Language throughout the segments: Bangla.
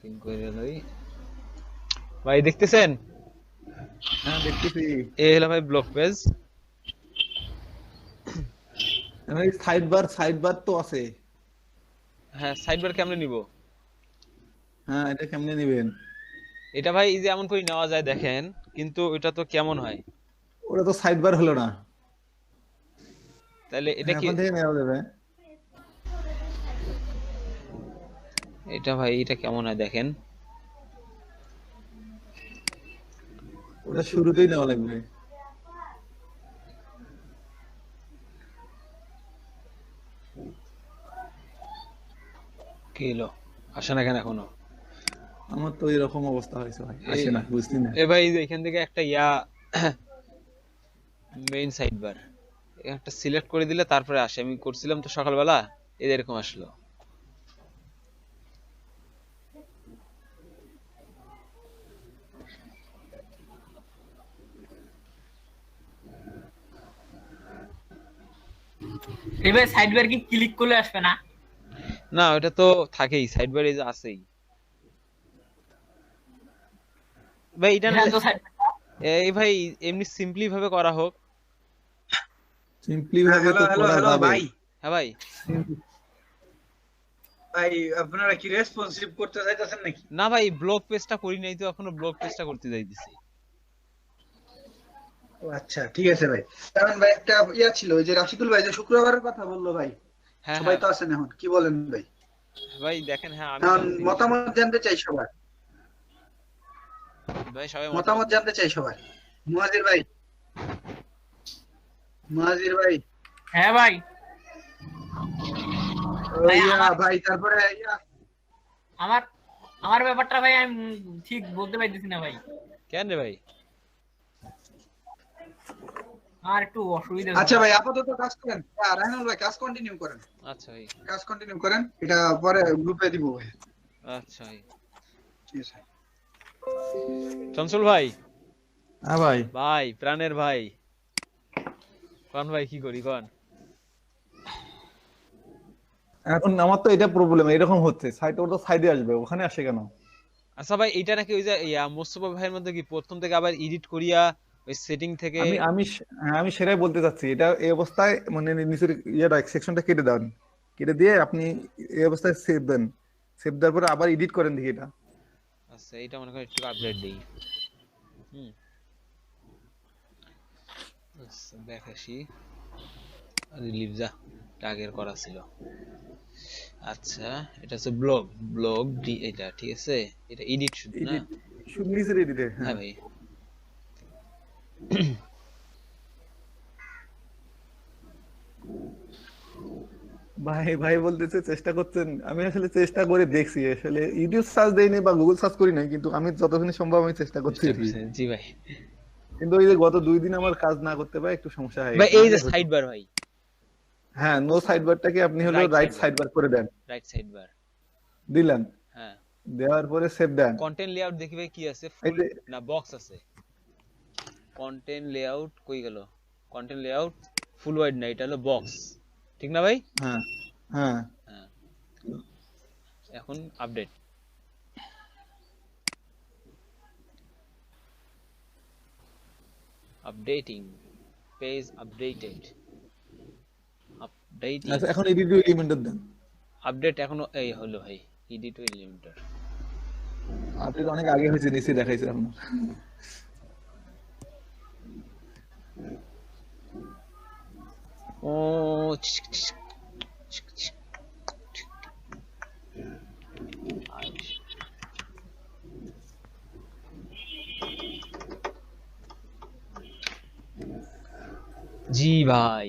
পিন করে লই ভাই, দেখতেছেন? হ্যাঁ দেখতেছি। এই হলো ভাই ব্লগ পেজ। সাইড বার তো আছে। হ্যাঁ, সাইড বার কেমনে নিব? হ্যাঁ, এটা কেমনে নিবেন? এটা ভাই এই যে এমন করে নেওয়া যায় দেখেন, কিন্তু এটা তো কেমন হয়? ওটা তো সাইড বার হলো না। তাহলে এটা হ্যাঁ, কি? এখন থেকে নেওয়া যাবে। এটা ভাই এটা কেমন হয় দেখেন। ওটা শুরুতেই নেওয়া লাগবে। কি হলো? আসে না কেন এখনো? আমার তো এরকম অবস্থা হয়েছে ভাই, এই আসে না, বুঝলি না। এ ভাই এই যে এখান থেকে একটা মেইন সাইড বার একটা সিলেক্ট করে দিলে তারপরে আসে। আমি করছিলাম তো সকালবেলা, এরকম আসলো। এবার সাইড বার কি ক্লিক করলে আসবে না? না, ওটা তো থাকেই, সাইড বার এই যে আছেই ভাই। এটা দেখেন নাহলে তো সাইড এই ভাই এমনি সিম্পলি ভাবে করা হোক। সিম্পলি হ্যাঁ, ভাবে হ্যালো তো হ্যালো করা হ্যালো যাবে। ভাই। হ্যাঁ ভাই। ভাই আপনারা কি রেসপন্সিভ করতে চাইতেছেন নাকি? না ভাই, ব্লগ পেজটা করি নাই তো এখনো, ব্লগ পেজটা করতে যাইতেছি। ও আচ্ছা, ঠিক আছে ভাই। কারণ ভাই একটা ইয়া ছিল, ওই যে রাশিদুল ভাই যে শুক্রবারের কথা বললো ভাই, হ্যাঁ সবাই হ্যাঁ তো আছেন এখন, কি বলেন ভাই? ভাই, দেখেন, হ্যাঁ আমি তো এখন আছি। মতামত জানতে চাই সবার, ভাই সবাই মতামত মতামত দেন। জানতে চাই সবার। মুয়াজির ভাই, মুয়াজির ভাই, হ্যাঁ ভাই। ভাই ইয়া আমার ভাই, তারপরে ইয়া আমার আমার ব্যাপারটা ভাই আমি ঠিক বলতে পারতেছি না ভাই। কেন রে ভাই? আমার একটু অসুবিধা আচ্ছা হচ্ছে। ভাই, আপাতত কাজ করেন। রায়হানুল ভাই, কাজ কন্টিনিউ করেন, আচ্ছা ভাই। কাজ কন্টিনিউ করেন, এটা পরে গ্রুপে দিব ভাই। আচ্ছা ভাই। ঠিক আছে। চঞ্চল ভাই, হ্যাঁ ভাই। ভাই প্রাণের ভাই, কোন ভাই কি করি কোন? এখন আমার তো এটা প্রবলেম, এরকম হচ্ছে সাইড, ওটা সাইডে আসবে, ওখানে আসে কেন? আচ্ছা ভাই, এটা নাকি ওই যে মোস্তফা ভাইয়ের মধ্যে কি প্রথম থেকে আবার এডিট করিয়া ওই সেটিং থেকে? আমি আমি হ্যাঁ, আমি সেটাই বলতে চাচ্ছি। এটা এই অবস্থায় মানে নিচের ইয়েটা সেকশনটা কেটে দেন, কেটে দিয়ে আপনি এই অবস্থায় সেভ দেন, সেভ দেওয়ার পরে আবার এডিট করেন দেখি এটা। আচ্ছা, এটা মনে করেন একটু আপডেট দেই। হুম। আচ্ছা দেখাসি। রিলিভ যা, এটা আগের করা ছিল। আচ্ছা, এটা হচ্ছে ব্লগ, ব্লগ ডি, এটা ঠিক আছে। এটা এডিট শুধু না? এডিট শুধু নিচের এডিটে, হ্যাঁ হ্যাঁ। ভাই। ভাই ভাই বলতেছে চেষ্টা করছেন, আমি আসলে চেষ্টা করে দেখছি, আসলে ইউটিউব সার্চ দেইনি বা গুগল সার্চ করি নাই, কিন্তু আমি যতখানি সম্ভব আমি চেষ্টা করছি চেষ্টা আর কি। করছেন, জি ভাই। কিন্তু ওই যে গত 2 দিন আমার কাজ না করতে পারে একটু সমস্যা হয়ে ভাই গেছে, এই নাহলে যে হতো। সাইড বার ভাই, হ্যাঁ, নো সাইড বারটাকে আপনি হলো right right side bar, side bar করে দেন। Right side bar. দিলেন, হ্যাঁ। দেওয়ার পরে সেভ দেন। কন্টেন্ট লেআউট দেখি ভাই কি আছে, এই ফুল যে না বক্স আছে? কন্টেন্ট লেআউট কই গেল? কন্টেন্ট লেআউট ফুল ওয়াইড না, এটা হলো বক্স, ঠিক না ভাই? হ্যাঁ হ্যাঁ, হ্যাঁ। এখন update, updating, page updated, updating, আচ্ছা এখন এডিট এলিমেন্টার দেন। আপডেট এখনো এই হলো ভাই। Edit limiter. আপডেট অনেক আগে হয়েছে, নিচে দেখাইছে আপনার। ও জি ভাই।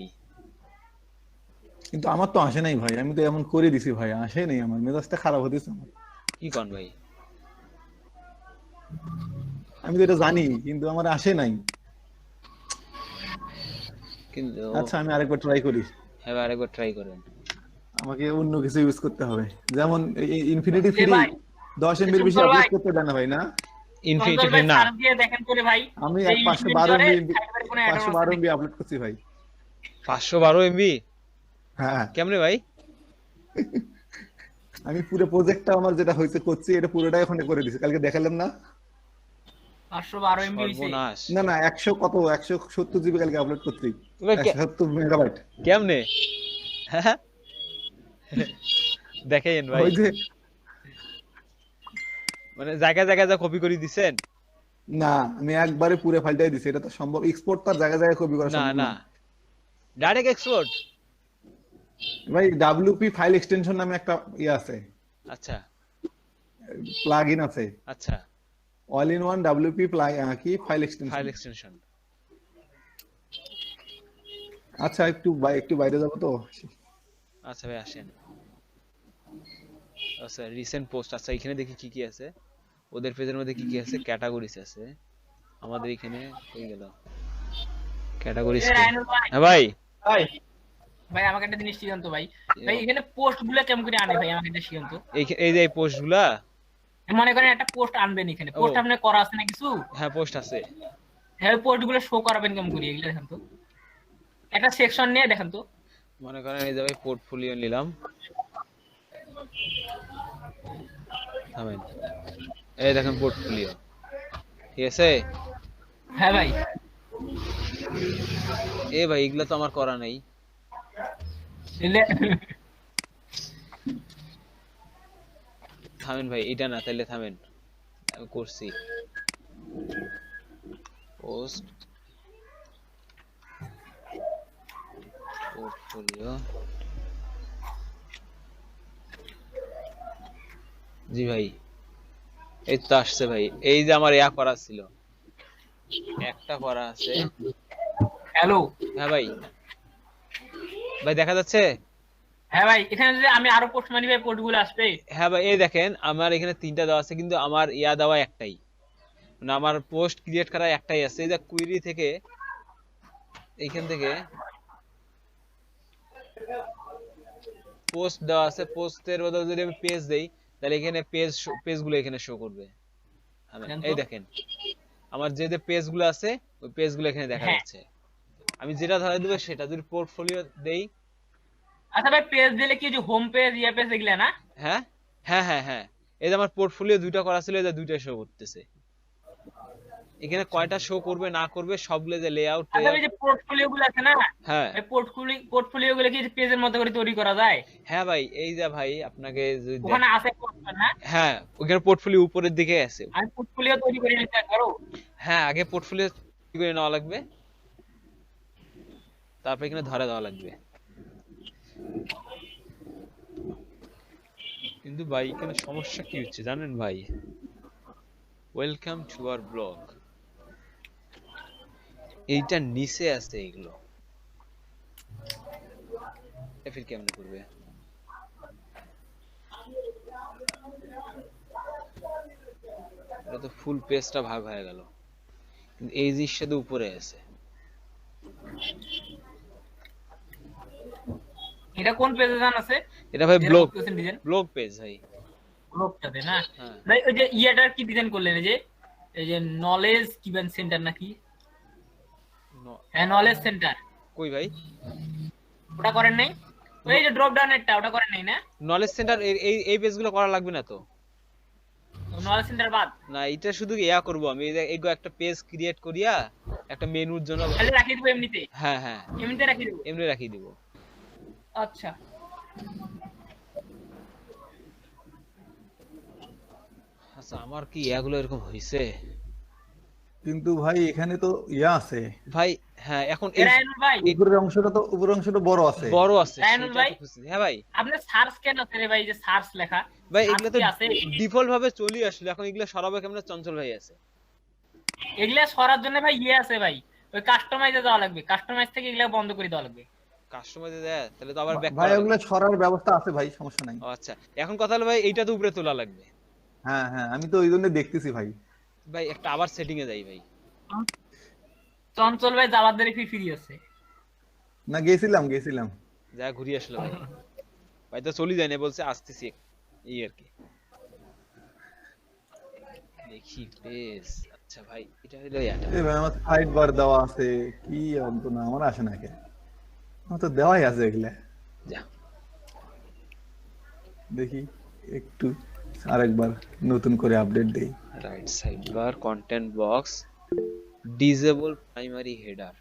কিন্তু আমার তো আসে নাই ভাই, আমি তো এমন করে দিছি ভাই, আসে নাই, আমার মেজাজটা খারাপ হতেছে আমার। কি কন ভাই? আমি তো এটা জানি, কিন্তু আমার আসে নাই। কিন্তু আচ্ছা আমি আরেকবার ট্রাই করি। হ্যাঁ, আরেকবার ট্রাই করেন। আমাকে অন্য কিছু ইউজ করতে হবে, যেমন ইনফিনিটি এ ফ্রি ভাই, 10 MB বেশি চঞ্চল আপলোড ভাই, করতে দেয় না ভাই, না? ইনফিনিটি চঞ্চল ফ্রি ভাই না? সার্চ দিয়ে দেখেন করে ভাই, আমি যে এক 512 ইনভেন্টরে এমবি, সাইড বার কোনো অ্যাড অন আছে 512 নাকি। এমবি আপলোড করছি ভাই। 512 এমবি? হ্যাঁ, কেমনে ভাই? আমি পুরো প্রজেক্টটা আমার যেটা হয়েছে করছি এটা পুরোটাই এখন করে দিছি, কালকে দেখালাম না? 512 এমবি হইছে। সর্বনাশ। না না 100 কত 170 জিবি কালকে আপলোড করছি, তুমি 170 মেগাবাইট। কেমনে? হ্যাঁ? দেখেন ভাই, ওই যে মানে জায়গা জায়গা যা কপি করে দিছেন। না আমি একবারে পুরো ফাইলটাই দিছি, এটা তো সম্ভব, এক্সপোর্ট তো আর জায়গা জায়গায় কপি করা না সম্ভব না, না ডাইরেক্ট এক্সপোর্ট। ভাই। WP ফাইল এক্সটেনশন নামে একটা আছে, আচ্ছা প্লাগইন আছে, আচ্ছা, অল ইন ওয়ান WP কি ফাইল এক্সটেনশন। File extension. আচ্ছা একটু বাইরে যাব তো। আচ্ছা ভাই আসেন। আচ্ছা রিসেন্ট পোস্ট, আচ্ছা এখানে দেখি কি কি আছে, ওদের পেজের মধ্যে কি কি আছে, ক্যাটাগরিজ আছে, আমাদের এখানে হয়ে গেল ক্যাটাগরিজ। রায়নুল ভাই, হ্যাঁ ভাই, ভাই ভাই আমাকে একটা জিনিস শিখান তো ভাই। ভাই এখানে পোস্ট গুলো কেমন করে আনে ভাই, আমাকে একটা শিখান তো। এই যে পোস্টগুলা, মনে করেন একটা পোস্ট আনবেন, এখানে পোস্ট আপনার করা আছে না কিছু? হ্যাঁ পোস্ট আছে। হ্যাঁ, পোস্ট গুলো শো করাবেন কেমন করে এগুলো দেখান তো, একটা সেকশন নিয়ে দেখান তো। মনে করেন এই যে ভাই পোর্টফোলিও নিলাম, থামেন, এই দেখেন পোর্টফোলিও, ঠিক আছে? হ্যাঁ ভাই, এ ভাই এগুলা তো আমার করা নাই। থামেন ভাই, এটা না, তাইলে থামেন, আমি করছি পোস্ট পোর্টফোলিও। জি ভাই, এই তো আসছে ভাই, এই যে আমার ইয়া করা ছিল, একটা করা আছে। হ্যালো হ্যাঁ ভাই, ভাই দেখা যাচ্ছে? হ্যাঁ ভাই, এখানে যদি আমি আরো পোস্ট মানি ভাই, পোস্ট গুলো আসবে। হ্যাঁ ভাই, এই দেখেন আমার এখানে 3টা দেওয়া আছে, কিন্তু আমার ইয়া দেওয়া একটাই, মানে আমার পোস্ট ক্রিয়েট করা একটাই আছে। এই যে কুইরি থেকে, এইখান থেকে পোস্ট দেওয়া আছে, পোস্টের বদলে যদি আমি পেজ দেই, তাহলে এখানে পেজগুলো এখানে শো করবে। এই দেখেন আমার যে যে পেজগুলো আছে, ওই পেজগুলো এখানে দেখা হ্যাঁ। যাচ্ছে। আমি যেটা ধরে দেবো সেটা, যদি পোর্টফোলিও দেই। আচ্ছা ভাই, পেজ দিলে কি যে হোম পেজ, ইয়ে পেজ এগুলা না? হ্যাঁ হ্যাঁ হ্যাঁ হ্যাঁ, এই যে আমার পোর্টফোলিও 2টা করা ছিল, এই যে 2টা শো করতেছে। এখানে কয়টা শো করবে না করবে সবগুলো যে লেআউট। আচ্ছা ভাই, যে পোর্টফোলিও গুলো আছে না, হ্যাঁ এই পোর্টফোলিও গুলো কি পেজের মতো করে তৈরি করা যায়? হ্যাঁ ভাই, এই যে ভাই আপনাকে যদি ওখানে আছে পোস্ট না? হ্যাঁ, ওখানে পোর্টফোলিও উপরের দিকে আছে। আমি পোর্টফোলিও তৈরি করে নিতে পারো? হ্যাঁ, আগে পোর্টফোলিও তৈরি করে নেওয়া লাগবে, তারপর এখানে ধরে দেওয়া লাগবে। কিন্তু ভাই এখানে সমস্যা কি হচ্ছে জানেন ভাই? ওয়েলকাম টু আওয়ার ব্লগ, এইটা নিচে আছে, এগুলো ফির কেমনে করবে? এটা তো ফুল পেজটা ভাগ হয়ে গেল, কিন্তু এই জিনিসটা তো উপরে আছে। এটা কোন পেজে জান আছে? এটা ভাই ব্লগ ডিজাইন ব্লগ পেজ ভাই। ব্লগটাতে না হ্যাঁ ভাই? ওই যে ইয়াটার কি ডিজাইন করলেন, এই যে নলেজ কিবেন সেন্টার নাকি? হ্যাঁ, নলেজ সেন্টার। কই ভাই? ওটা করেন নাই? ওই যে ড্রপ ডাউনেরটা, ওটা করেন নাই না? নলেজ সেন্টার এই পেজগুলো করা লাগবে না তো? নলেজ সেন্টার বাদ না, এটা শুধু ইয়া করব আমি, এগো একটা পেজ ক্রিয়েট করিয়া একটা মেনুর জন্য। তাহলে রাখি দিব এমনিতে? হ্যাঁ হ্যাঁ, এমনিতে রাখি দিব? এমনি রাখি দিব। আচ্ছা, আচ্ছা, আমার কি ইয়াগুলো এরকম হইছে? কিন্তু ভাই এখানে তো ইয়া আছে ভাই হ্যাঁ, এখন এই রায়নুল ভাই, উপরের অংশটা বড় আছে। বড় আছে রায়নুল সেটা ভাই, তো খুঁজছি। হ্যাঁ ভাই, আপনার সার্চ কেন আছে রে ভাই? যে সার্চ লেখা ভাই search এগুলো তো কি আছে? ডিফল্ট ভাবে চলি আসলে, এখন এগুলো সরাবে কেমনে? চঞ্চল ভাই আছে। এগুলা সরার জন্য ভাই ইয়ে আছে ভাই, ওই কাস্টমাইজে যাওয়া লাগবে, কাস্টমাইজ থেকে এগুলা বন্ধ করে দেওয়া লাগবে। কাস্টমাইজে দেয় তাহলে তো আবার ব্যাক ভাই করা ওগুলো সরার ব্যবস্থা আছে ভাই, সমস্যা নাই। ও আচ্ছা, এখন কথা হলো ভাই, এইটা তো উপরে তোলা লাগবে। হ্যাঁ হ্যাঁ, আমি তো ওই জন্য দেখতেছি ভাই। ভাই একটা আবার সেটিং এ যাই ভাই। চঞ্চল ভাই যাবার দেরি ফ্রি আছে না, গেছিলাম যা ঘুরিয়ে আসলো ভাই। ভাই তো চলি যায় না, বলছে আসতেছি, এই আর কি। দেখি পেজ, আচ্ছা ভাই এটা হলো ইয়াটা। এই ভাই আমার সাইড বার দেওয়া আছে, কি অন্ত না আমার আসে না কে, আমার তো দেওয়াই আছে এগুলা। যা দেখি একটু আরেকবার নতুন করে আপডেট দেই। Right side bar, content box, disable primary header,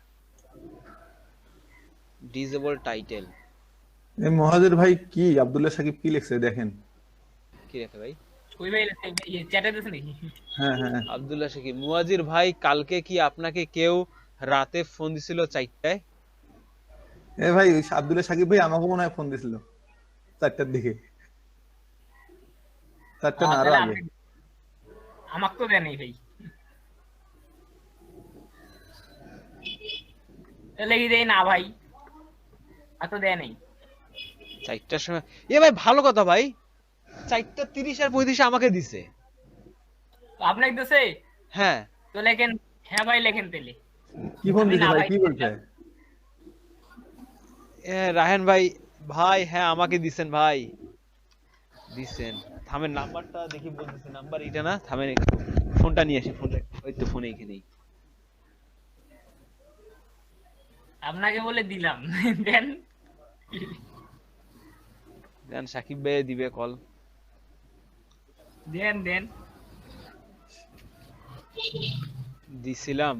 disable title. এই মহাজের ভাই কি আব্দুল্লাহ সাকিব কি লিখছে দেখেন। কি রেখে ভাই? ওই ভাই চ্যাটে দিছে নাকি? হ্যাঁ হ্যাঁ আব্দুল্লাহ শাকিব, মুয়াজির ভাই কালকে কি আপনাকে কেউ রাতে ফোন দিছিল 4টায়? এ ভাই ওই আব্দুল্লাহ সাকিব ভাই আমাকে মনে হয় ফোন দিছিল 4টার দিকে, 4টা না আরো তাহলে আগে। আমাকে তো দেয় নাই ভাই। তাহলে কি দেয় না ভাই? আর তো দেয় নাই। 4টার সময়? এ ভাই ভালো কথা ভাই, 4:30 আর 35 আমাকে দিছে। তো আপনাকে দিছে? হ্যাঁ। তো লেখেন, হ্যাঁ ভাই লেখেন তাহলে। কি ফোন আমি দিছে না ভাই ভাই কি বলছে? রাহেন ভাই, ভাই হ্যাঁ আমাকে দিছেন ভাই, দিছেন। থামেন নাম্বারটা দেখি বলতেছি, নাম্বার এটা না, থামেন একটু ফোনটা নিয়ে আসি, ফোনটা ওই তো ফোনে এখানেই। আপনাকে বলে দিলাম দেন। দেন সাকিব ভাই দিবে কল। দেন দেন। দিছিলাম।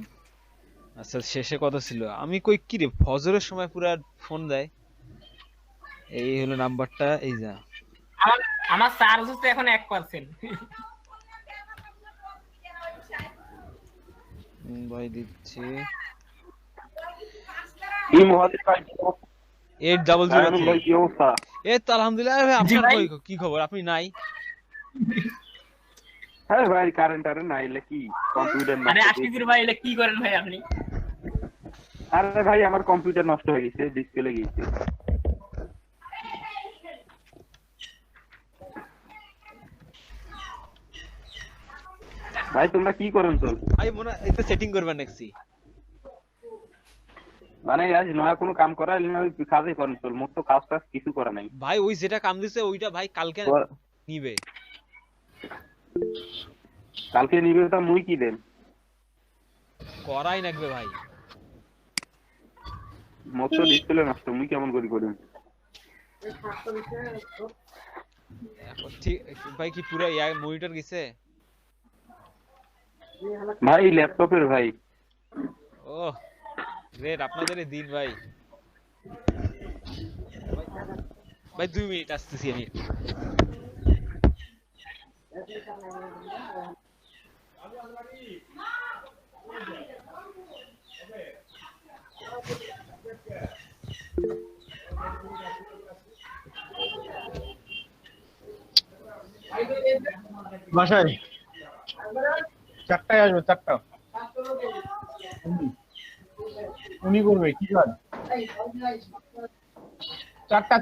আচ্ছা শেষে কত ছিল? আমি কই কি রে, ফজরের সময় পুরা ফোন দেয়। এই হলো নাম্বারটা, এই যা। আমার আমার চার্জ হচ্ছে এখন 1%। ভাই দিচ্ছি এই মহাদেব ভাই 8003। ভাই কি অবস্থা? এই তো আলহামদুলিল্লাহ। ভাই জি আপনার ভাই। কি খবর? আপনি নাই? হ্যাঁ ভাই কারেন্ট না এলে কি কম্পিউটার আরে নষ্ট আশিকুর ভাই এটা কি করেন ভাই আপনি? আরে ভাই আমার কম্পিউটার নষ্ট হয়ে গেছে, ডিসপ্লে গিয়েছে। ভাই তোমরা কি করেন চল? ভাই মনে এই তো সেটিং করবেন নাকি? মানে আজ নয়া কোনো কাম করা এলে ওই কাজই করেন চল, মোট তো কাজ টাজ কিছু করা নাই। ভাই ওই যেটা কাম দিছে ওইটা ভাই কালকে নিবে। কালকে নিবে তা মুই কি দেন? করাই লাগবে ভাই। মোট তো ডিসপ্লে নষ্ট, মুই কেমন করি করিম? ঠিক ভাই, কি পুরো মনিটর গেছে? ভাই ল্যাপটপের ভাই। ও গ্রেট, আপনাদের এই দিন ভাই। ভাই 2 মিনিট আসতেছি আমি। বাসায় 4টায় আসবে, 4টা উনি করবে কি কাজ? 4টা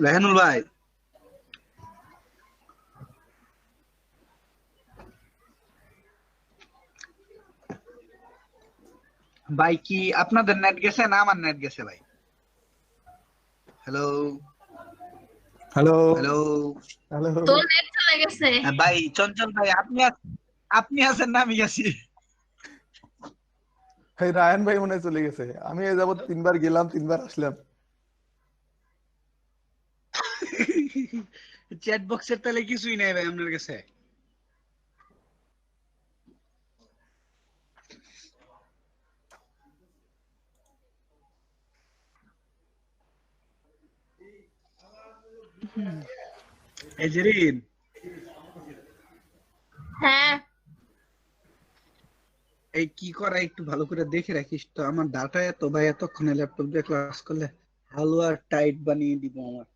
রায়হানুল ভাই, ভাই কি আপনাদের নেট গেছে না আমার নেট গেছে ভাই? Hello hello hello hello. তোর নেট চলে গেছে। ভাই চঞ্চল ভাই, আপনি আছেন না আমি গেছি? ভাই রায়ান ভাই মনে হয় চলে গেছে। আমি এ যাবত 3 বার গেলাম, 3 বার আসলাম। চ্যাট বক্সের তাহলে কিছুই নাই ভাই আপনার কাছে? এই জেরিন, হ্যাঁ, এই কি করা একটু ভালো করে দেখে রাখিস তো। আমার ডাটা এত ভাই, এতক্ষণে ল্যাপটপ দিয়ে ক্লাস করলে হালুয়া টাইট বানিয়ে দিব আমার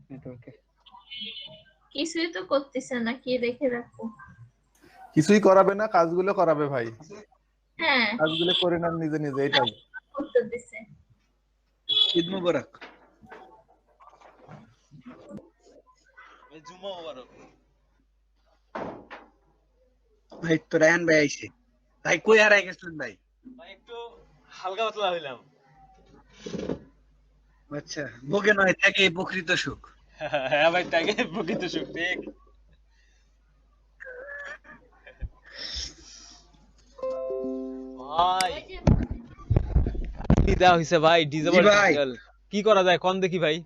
নেটওয়ার্কে। কিছুই তো করতেছে না, কি দেখে রাখবো। কিছুই করাবে না, কাজগুলো করাবে ভাই। হ্যাঁ, কাজগুলো করে নেন নিজে নিজে, এটাই। করতে দিছে। ঈদ মুবারক জুমা মোবারক। ভাই। তো রায়হান ভাই আইছে ভাই, কই হারাই গেছিলেন ভাই? ভাই একটু হালকা পাতলা হইলাম। আচ্ছা, ভোগে নয় থাকে প্রকৃত সুখ। হ্যাঁ ভাই, তাকে প্রকৃত সুখ। ঠিক ভাই, কি দেওয়া হইছে ভাই? ডিজেবল জি ভাই। ডিজেল কি করা যায় কোন দেখি ভাই?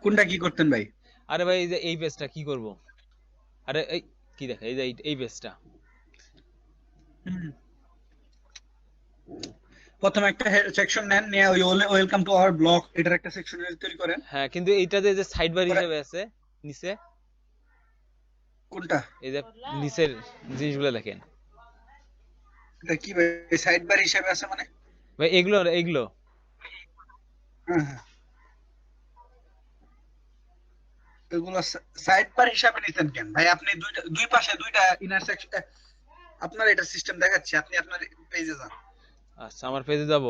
কোনটা কি করতেন ভাই? আরে ভাই এই যে এই পেজটা কি করব? আরে এই কি দেখা, এই যে এই পেজটা। প্রথমে একটা সেকশন নেন, নিয়ে ওই ওয়েলকাম টু আওয়ার ব্লগ এটার একটা সেকশন তৈরি করেন। হ্যাঁ, কিন্তু এইটাতে যে সাইড বার হিসেবে আছে নিচে, কোনটা? এই যে নিচের জিনিসগুলো দেখেন এটা কি ভাই, সাইড বার হিসেবে আছে মানে? ভাই, এগুলো হ্যাঁ, হ্যাঁ। এগুলো সাইড বার হিসাবে নিতেন কেন ভাই? আপনি দুই পাশে দুইটা ইন্টারসেকশন, আপনার এটা সিস্টেম দেখাচ্ছে, আপনি আপনার পেজে যান। আচ্ছা, আমার পেজে যাব।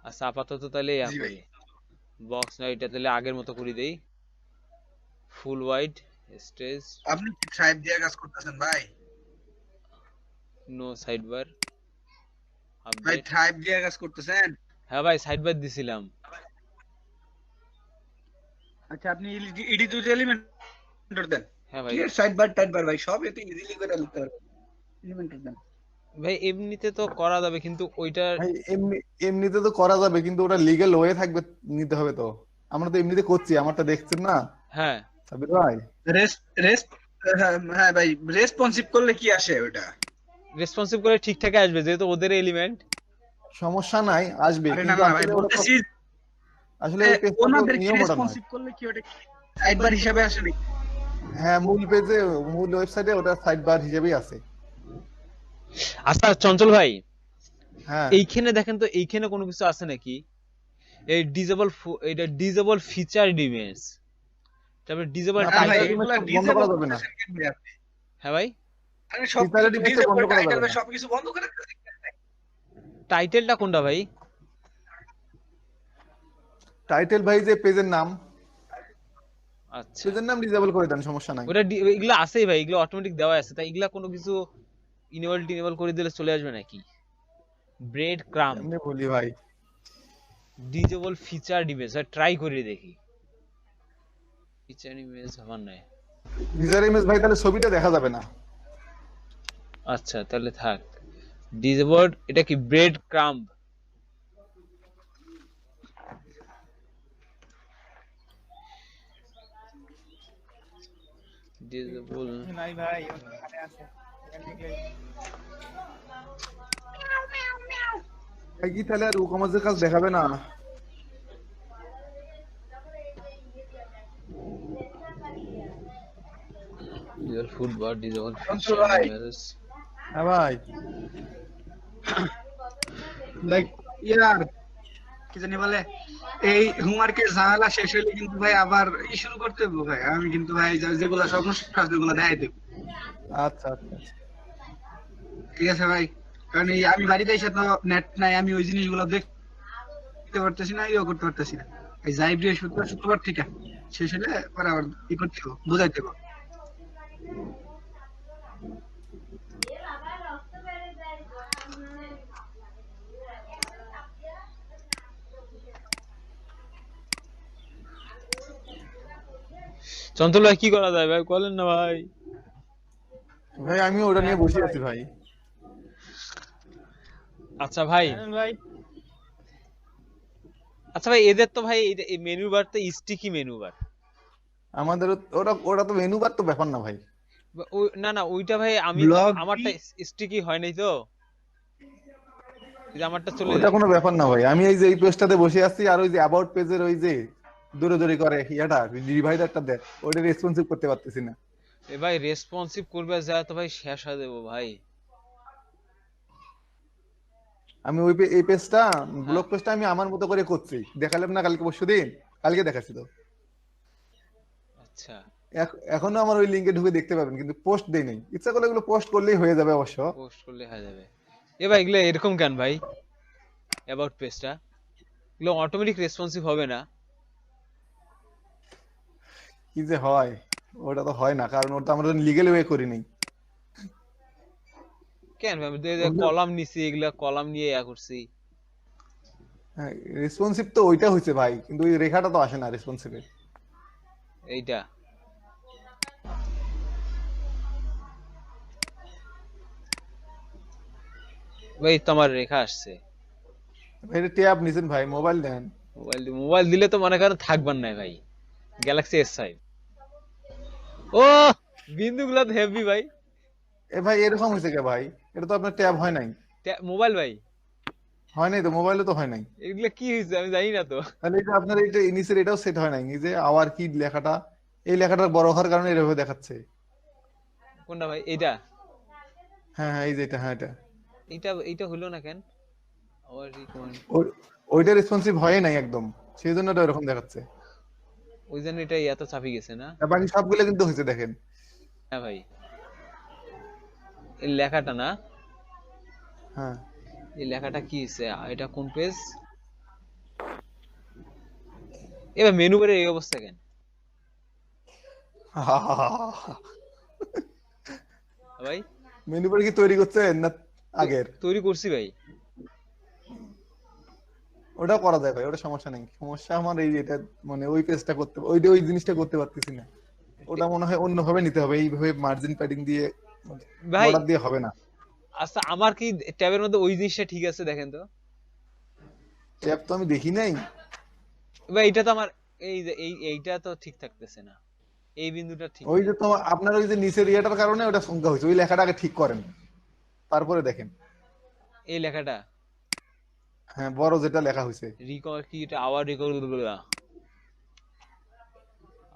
আচ্ছা, আপাতত তাহলে ইয়া জি ভাই। করি, বক্স না এটা তাহলে আগের মতো করে দেই, ফুল ওয়াইড স্টেজ, আপনি কি সাইড দিয়ে কাজ করতেছেন ভাই? নো সাইড বার ভাই আপডেট। টাইপ দিয়ে কাজ করতেছেন? হ্যাঁ ভাই, সাইড বার দিছিলাম। আচ্ছা, আপনি এডিট এলিমেন্টর দেন। হ্যাঁ ভাই। ঠিক আছে, সাইড বার টাইট বার ভাই সব এতে ইজিলি করে লিখতে পারবেন। এলিমেন্টর দেন ভাই এমনিতে তো করা যাবে, কিন্তু ওইটার ভাই এমনিতে তো করা যাবে, কিন্তু ওটা লিগ্যাল ওয়ে থাকবে, নিতে হবে তো। আমরা তো এমনিতে করছি, আমারটা দেখছেন না হ্যাঁ সাবির ভাই? রেস্ট হ্যাঁ ভাই, রেসপন্সিভ করলে কি আসে ওটা? রেসপন্সিভ করে ঠিকঠাক আসবে, যেহেতু ওদের এলিমেন্ট। সমস্যা নাই, আসবে। আরে না কিন্তু না ভাই, আসলে ওটা বলতেছি আসলে ওই পেজটা তো ওনাদের কি নিয়ম ওটা নয়। রেসপন্সিভ করলে কি ওটা সাইড বার হিসাবে আসে নাকি? হ্যাঁ, মূল পেজে, মূল ওয়েবসাইটে ওটা সাইড বার হিসেবেই আছে। আচ্ছা চঞ্চল ভাই, হ্যাঁ, এইখানে দেখেন তো, এইখানে কোনো কিছু আছে নাকি? এই এটা ডিজেবল ফিচার ইমেজ, তারপর ডিজেবল না না ভাই, feature টাইটেল। এগুলা image বন্ধ করা ডিসেবল যাবে না। করতেছেন কেন ভাই আপনি? হ্যাঁ ভাই, আরে সব feature image টা ডিসেবল বন্ধ করা টাইটেল যাবে না। সবকিছু বন্ধ করে দিতেছেন কেন ভাই? টাইটেলটা কোনটা ভাই? টাইটেল ভাই যে পেজের নাম, আচ্ছা, পেজের নাম ডিসেবল করে দেন, সমস্যা নাই। ওটা এগুলো আছেই ভাই, এগুলো অটোমেটিক দেওয়া আছে, তাই এগুলা কোনো কিছু ইনেবল করে দিলে চলে আসবে নাকি? ব্রেড ক্রাম এমনি বলি ভাই, ডিজেবল ফিচার ইমেজ, ট্রাই করে দেখি। ফিচার ইমেজ আমার নাই। ফিচার ইমেজ ভাই, তাহলে ছবিটা দেখা যাবে না। আচ্ছা তাহলে থাক, ডিজেবল। এটা কি ব্রেড ক্রাম্ব? ডিজেবল নাই ভাই, ওখানে আছে, এখান থেকে ভাই কি তাহলে আর ই-কমার্সের কাজ দেখাবে না? ডিজেবল ফুড বার, ডিজেবল চঞ্চল ভাই। ইমেজ। হ্যাঁ ভাই লাইক ইয়ার কি জানি বলে, এই হোমওয়ার্কের ঝামেলা শেষ হইলে কিন্তু ভাই আবার শুরু করতে হবে ভাই। আমি কিন্তু ভাই যেগুলো সমস্যা আছে ওগুলো দেখাই দেবো। আচ্ছা আচ্ছা আচ্ছা। ঠিক আছে ভাই, কারণ এই আমি বাড়িতে এসে তো নেট নাই, আমি ওই জিনিসগুলো দেখতে পারতেছি না, ইয়ে করতে পারতেছি না। এই যাই বৃহস্পতিবার শুক্রবার ঠিক আছে, শেষ হলে পরে আবার ই করতে হবে, বুঝাইতে হবে। চঞ্চল ভাই কি করা যায় ভাই, বলেন না ভাই। ভাই আমি ওটা নিয়ে বসে আছি ভাই। আচ্ছা ভাই, আচ্ছা ভাই এদের তো ভাই এই মেনু বার তো স্টিকি মেনু বার। আমাদের ওটা ওটা তো মেনু বার তো ব্যাপার না ভাই। না না ওইটা ভাই আমি ব্লগ আমারটা স্টিকি হয় নাই তো, এই যে আমারটা চলে ওটা যায়। কোনো ব্যাপার না ভাই, আমি এই যে এই পেজটাতে বসে আছি আর ওই যে অ্যাবাউট পেজের ওই যে দৌড়াদৌড়ি করে ইয়াটা ডিভাইডারটা দেয়, ওটা রেসপন্সিভ করতে পারতেছি না। এ ভাই রেসপন্সিভ করবে যা তো ভাই শেষ হয়ে দেবো ভাই। আমি ওই এই পেজটা ব্লগ পেজটা আমি আমার মতো করে করছি, দেখালাম না কালকে পরশুদিন, কালকে দেখাচ্ছি তো। আচ্ছা এখনো আমার ওই লিংকে ঢুকে দেখতে পাবেন, কিন্তু পোস্ট দেই নাই। ইচ্ছা করলে এগুলো পোস্ট করলেই হয়ে যাবে অবশ্য। পোস্ট করলে হয়ে যাবে। এ ভাই এগুলো এরকম কেন ভাই, অ্যাবাউট পেজটা এগুলো অটোমেটিক রেসপন্সিভ হবে না? কি যে হয়, ওটা তো হয় না, কারণ ওটা আমরা লিগ্যাল ওয়ে করি নাই। কেন ভাই, কলাম নিছি, এগুলা কলাম নিয়ে ইয়া করছি। হ্যাঁ রেসপন্সিভ তো ওইটা হইছে ভাই, কিন্তু ওই রেখাটা তো আসে না রেসপন্সিভে। এইটা ভাই তোমার রেখা আসছে। ভাই ট্যাব নিছেন ভাই, মোবাইল দেন। মোবাইল দিলে তো মনে করেন থাকবার নাই ভাই, গ্যালাক্সি S5। ও বিন্দুগুলা তো হেভি ভাই। এ ভাই এরকম হয়েছে কে ভাই, এটা তো আপনার ট্যাব হয় নাই। মোবাইল ভাই হয় নাই তো, মোবাইলে তো হয় নাই। এগুলা কি হয়েছে আমি জানি না তো। তাহলে এটা আপনার এইটা নিচের এটাও সেট হয় নাই, এই যে আওয়ার কি লেখাটা, এই লেখাটা বড় হওয়ার কারণে এভাবে দেখাচ্ছে। কোনটা ভাই, এইটা? হ্যাঁ হ্যাঁ এই যে এটা, হ্যাঁ এটা এইটা এইটা হলো না কেন? আবার রিকমেন্ড ওইটা রেসপন্সিভ হয় নাই একদম, সেই জন্য এটা এরকম দেখাচ্ছে। ওই জন্য এটা এত চাপি গেছে না। আর বাকি সবগুলো কিন্তু হয়েছে দেখেন। হ্যাঁ ভাই এই লেখাটা না, হ্যাঁ এই লেখাটা কি হয়েছে, এটা কোন পেজ? এবার মেনু বারে এই অবস্থা কেন ভাই? মেনু বার কি তৈরি করছেন না আগের? তৈরি করছি ভাই। ওটা করা যায় ভাই, ওটা সমস্যা নেই। সমস্যা আমার এই এটা মানে ওই পেজটা করতে, ওইটা ওই জিনিসটা করতে পারতেছি না। ওটা মনে হয় অন্যভাবে নিতে হবে, এইভাবে মার্জিন প্যাডিং দিয়ে ভাই বর্ডার দিয়ে হবে না। আচ্ছা আমার কি ট্যাবের মধ্যে ওই জিনিসটা ঠিক আছে দেখেন তো ট্যাব তো আমি দেখি নাই ভাই। এটা তো আমার এই যে এইটা তো ঠিক থাকতেছে না, এই বিন্দুটা ঠিক ওই নেই। যে তোমার আপনার ওই যে নিচের ইয়েটার কারণে ওটা সংখ্যা হয়েছে, ওই লেখাটা আগে ঠিক করেন তারপরে দেখেন। এই লেখাটা হ্যাঁ বড় যেটা লেখা হয়েছে। রিকভার কি, এটা আবার রিকভার,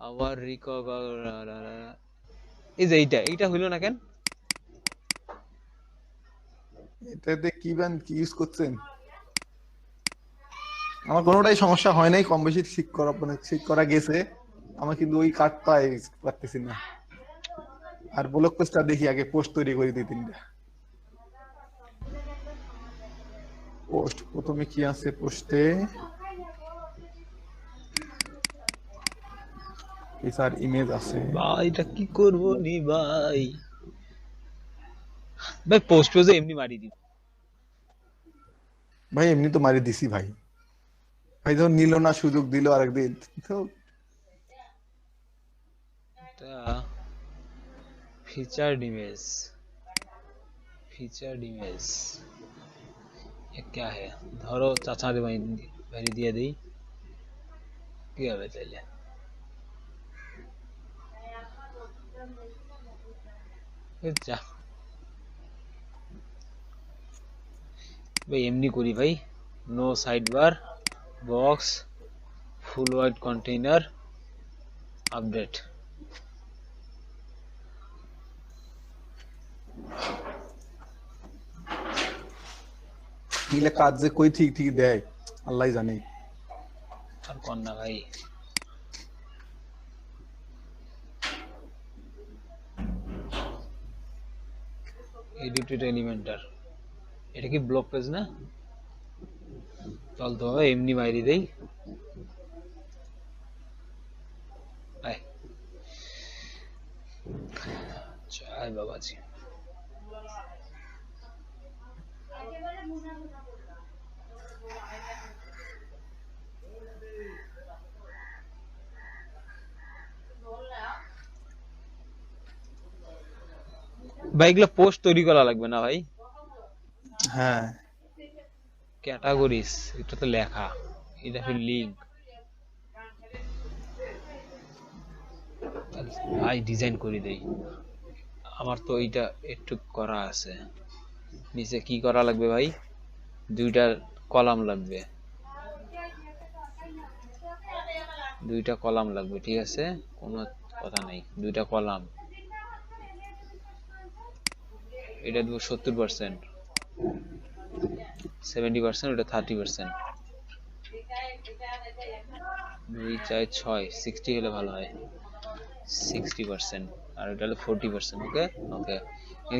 আবার রিকভার, এই যে এইটা হইলো না কেন? এটাতে কি ব্যান কি ইউজ করছেন? আমার কোনোটাই সমস্যা হয় নাই, কম বেশি ঠিক করা মানে ঠিক করা গেছে আমার, কিন্তু ওই কার্ডটা পারতেছি না। আর ব্লগ পোস্টটা দেখি আগে, পোস্ট তৈরি করি 2-3টা পোস্ট। প্রথমে কি আছে পোস্টে? এই স্যার ইমেজ আছে ভাই এটা কি করব নি ভাই। ভাই পোস্ট পেজে এমনি মারি দিই ভাই, এমনি তো মারি দিছি ভাই। ভাই যখন নিল না, সুযোগ দিল আরেকদিন তো। এটা ফিচার্ড ইমেজ, ফিচার্ड इमेज ये क्या है? ধরো চাচা রে ভাই দিয়ে দেই, কি হবে তাইলে? যা ভাই এমনি করি ভাই, নো সাইড বার, বক্স, ফুল ওয়াইড কন্টেইনার, আপডেট। এগুলা কাজ যে কই ঠিক ঠিক দেয় আল্লাহই জানে। আর কোন না ভাই, এডিটেড এলিমেন্টার, এটা কি ব্লক পেজ না? চল তো ভাই এমনি বাইরে দেই। আয় জয় বাবাজি। ভাই এগুলো পোস্ট তৈরি করা লাগবে না ভাই? হ্যাঁ ক্যাটাগরিজ, এটা তো লেখা, এটা ফির লিঙ্ক। ভাই ডিজাইন করে দেই, আমার তো এইটা একটু করা আছে। নিচে কি করা লাগবে ভাই? দুইটা কলাম লাগবে, দুইটা কলাম লাগবে, ঠিক আছে, কোনো কথা নাই, দুইটা কলাম। এটা দেবো 70%, 70%, ওটা 30%। 2 4 6, 60 হলে ভালো হয়, 60%, আর এটা হলো 40%। ওকে ওকে,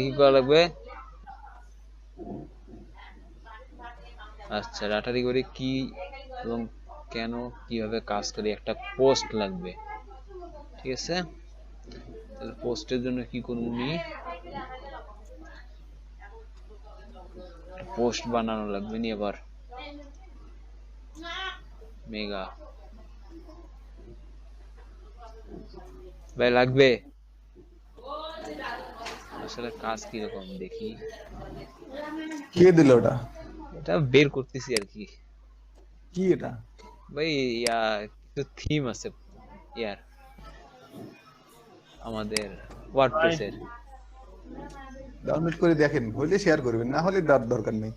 কি করা লাগবে? আচ্ছা, ডাটারি করে কি এবং কেন কিভাবে কাজ করে একটা পোস্ট লাগবে, ঠিক আছে। তাহলে পোস্টের জন্য কি করব, নি পোস্ট বানানো লাগবে নি আবার, মেগা ভাই লাগবে। আসলে কাজ কি রকম দেখি, কে দিল ওটা? এটা বের করতেছি আর কি। কি এটা? ভাই ইয়া কিছু থিম আছে ইয়ার আমাদের ওয়ার্ডপ্রেসের। ডাউনলোড করে দেখেন, হইলে শেয়ার করবেন, না হলে দরকার নেই।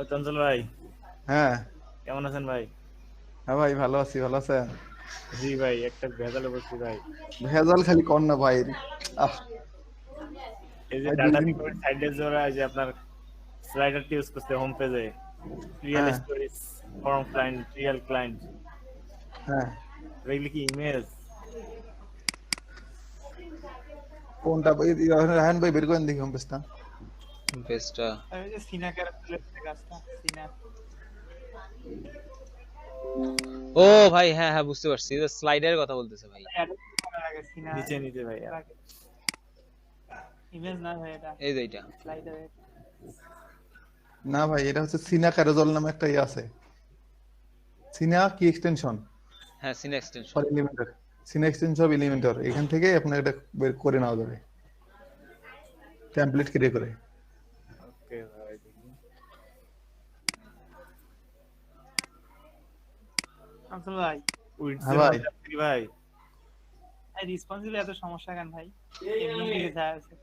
চঞ্চল ভাই হ্যাঁ কেমন আছেন ভাই? হ্যাঁ ভাই ভালো আছি, ভালো আছেন? জি ভাই, একটা ভেজালে বসছি ভাই। ভেজাল খালি কর না ভাই। আহ এই যে ভাই, ডাটা দুই দিন- রিকভারি সাইডে জোড়া, এই যে আপনার স্লাইডারটি ইউজ করতে হোম পেজে, রিয়েল হ্যাঁ। Stories, form client, real client, হ্যাঁ এগুলি কি ইমেজ? কোনটা ভাই? রাহান ভাই বের করেন দেখি হোম পেজটা। পেজটা এই যে সিনা ক্যারেক্টারের কাজটা, সিনা। ও ভাই, হ্যাঁ হ্যাঁ বুঝতে পারছি, এটা স্লাইডারের কথা বলতেছে ভাই। নিচে নিচে ভাই, ইমেজ না ভাই, এটা এই যে এটা স্লাইডার। না ভাই, এটা হচ্ছে সিনা ক্যারোজল নামে একটা ইয়ে আছে। সিনা কি এক্সটেনশন হ্যাঁ, Sina extension. For Elementor, Sina extension of Elementor, এখান থেকে আপনার এটা বের করে নেওয়া যাবে টেমপ্লেট ক্রিয়েট করে। ওকে ভাই, দেখি চঞ্চল ভাই, হ্যাঁ ভাই। ভাই এই রেসপন্সিবল এত সমস্যা কেন ভাই? এমনি দিকে যা আছে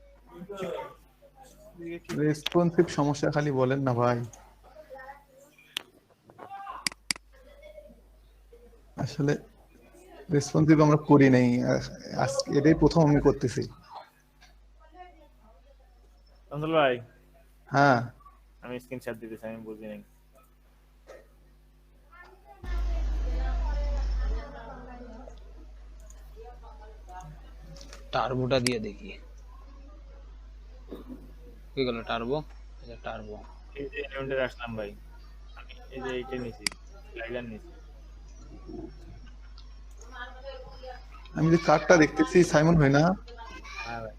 রেসপন্সিভ সমস্যা খালি বলেন না ভাই। আসলে রেসপন্সিভ আমরা করি নাই, আজকে এটাই প্রথম আমি করতেছি। চঞ্চল ভাই হ্যাঁ আমি স্ক্রিনশট দিতেছি, আমি বুঝি নাই। টার্বোটা দিয়ে দেখি কি গেল। টার্বো, এটা টার্বো। এই যে এলিমেন্টে আসলাম ভাই, আমি এই যে এইটা নিছি, স্লাইডার নিছি। আমি যে কার্ডটা দেখতেছি সাইমন ভাই না, হ্যাঁ ভাই,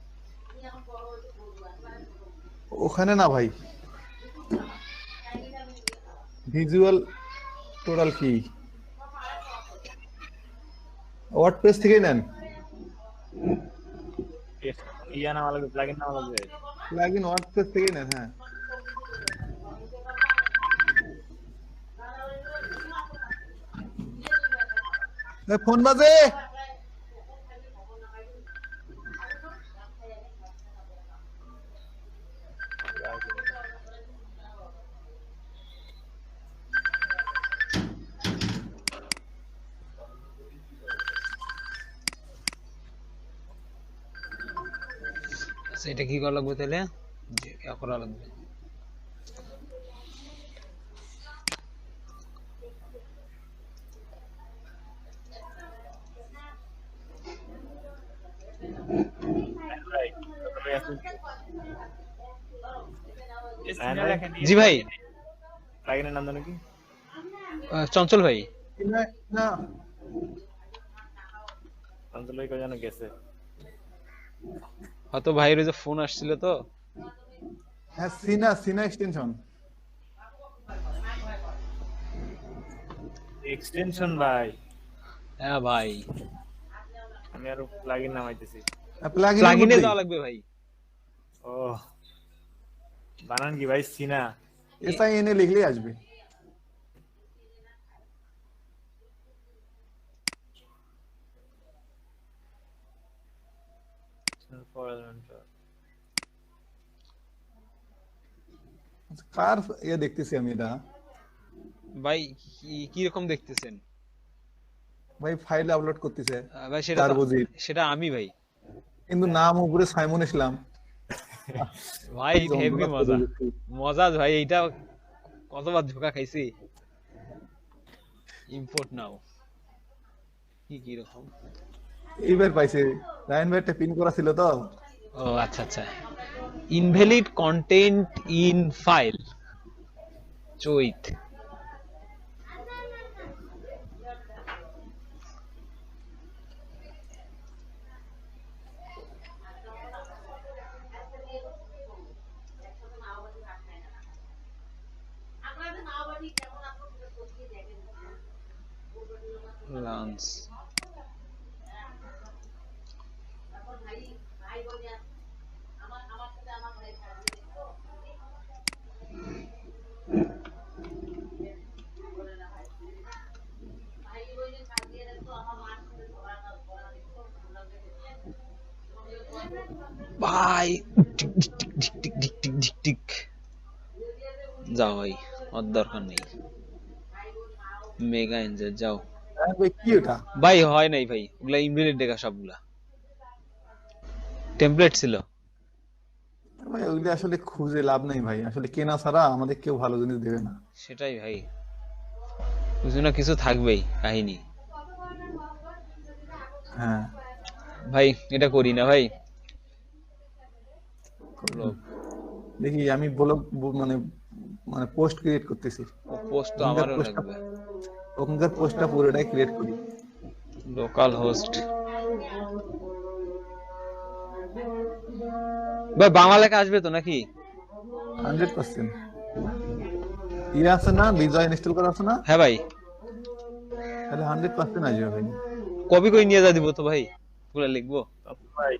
ওখানে না ভাই, ভিজুয়াল টোটাল কি ওয়ার্ডপ্রেস থেকে নেন, ইয়া নামা লাগবে, প্লাগইন নামা লাগবে। প্লাগইন ওয়ার্ডপ্রেস থেকে নেন। হ্যাঁ ফোন বাজে। আচ্ছা, এটা কি করা লাগবে তাহলে? যে ইয়া করা লাগবে, রাখেন জি ভাই। প্লাগইনের নাম জানো কি? চঞ্চল ভাই। না চঞ্চল ভাই কই জানো গেছে। হয়তো ভাইয়ের ওই যে ফোন আসছিল তো। হ্যাঁ সিনা এক্সটেনশন। এক্সটেনশন ভাই। হ্যাঁ ভাই, আমি আরো প্লাগইন নামাইতেছি। প্লাগইনে যাওয়া লাগবে ভাই। ও বানান কি ভাই? সিনা SINA লিখলেই আসবে। কার দেখতেছি আমি এটা ভাই কি রকম দেখতেছেন ভাই? ফাইল আপলোড করতেছে ভাই? সেটা আমি ভাই। কিন্তু নাম উপরে সাইমন ইসলাম। ভাই হেভি মজা ভাই, এইটা কতবার ধোকা খাইছি। ইম্পোর্ট নাও কি রকম এইবার পাইছে। রায়ন ভাইটা পিন করা ছিল তো। ও আচ্ছা আচ্ছা। ইনভ্যালিড কন্টেন্ট ইন ফাইল চৈত। লান্স ভাই টিক যাও ভাই, ওর দরকার নেই। মেগা এনজয় যাও রায়ন ভাই কি এটা? ভাই। হয় নাই ভাই, ওগুলা ইনভ্যালিড দেখা সবগুলা টেমপ্লেট ছিল ভাই ওগুলি আসলে খুঁজে লাভ নেই ভাই, আসলে কেনা ছাড়া আমাদের কেউ ভালো জিনিস দেবে না। সেটাই ভাই, কিছু না কিছু থাকবেই কাহিনী। হ্যাঁ ভাই এটা করি না ভাই। দেখি আমি ব্লগ মানে মানে পোস্ট ক্রিয়েট করতেছি। পোস্ট তো আমারও লাগবে। ওখানকার পোস্টটা পুরোটাই ক্রিয়েট করি। লোকাল হোস্ট ভাই, বাংলা লেখা আসবে তো নাকি? 100% ইয়ে আছে না, বিজয় ইনস্টল করা আছে না? হ্যাঁ ভাই, তাহলে 100% আসবে ভাই। কপি করে নিয়ে যা দিব তো ভাই, পুরো লিখবো ভাই।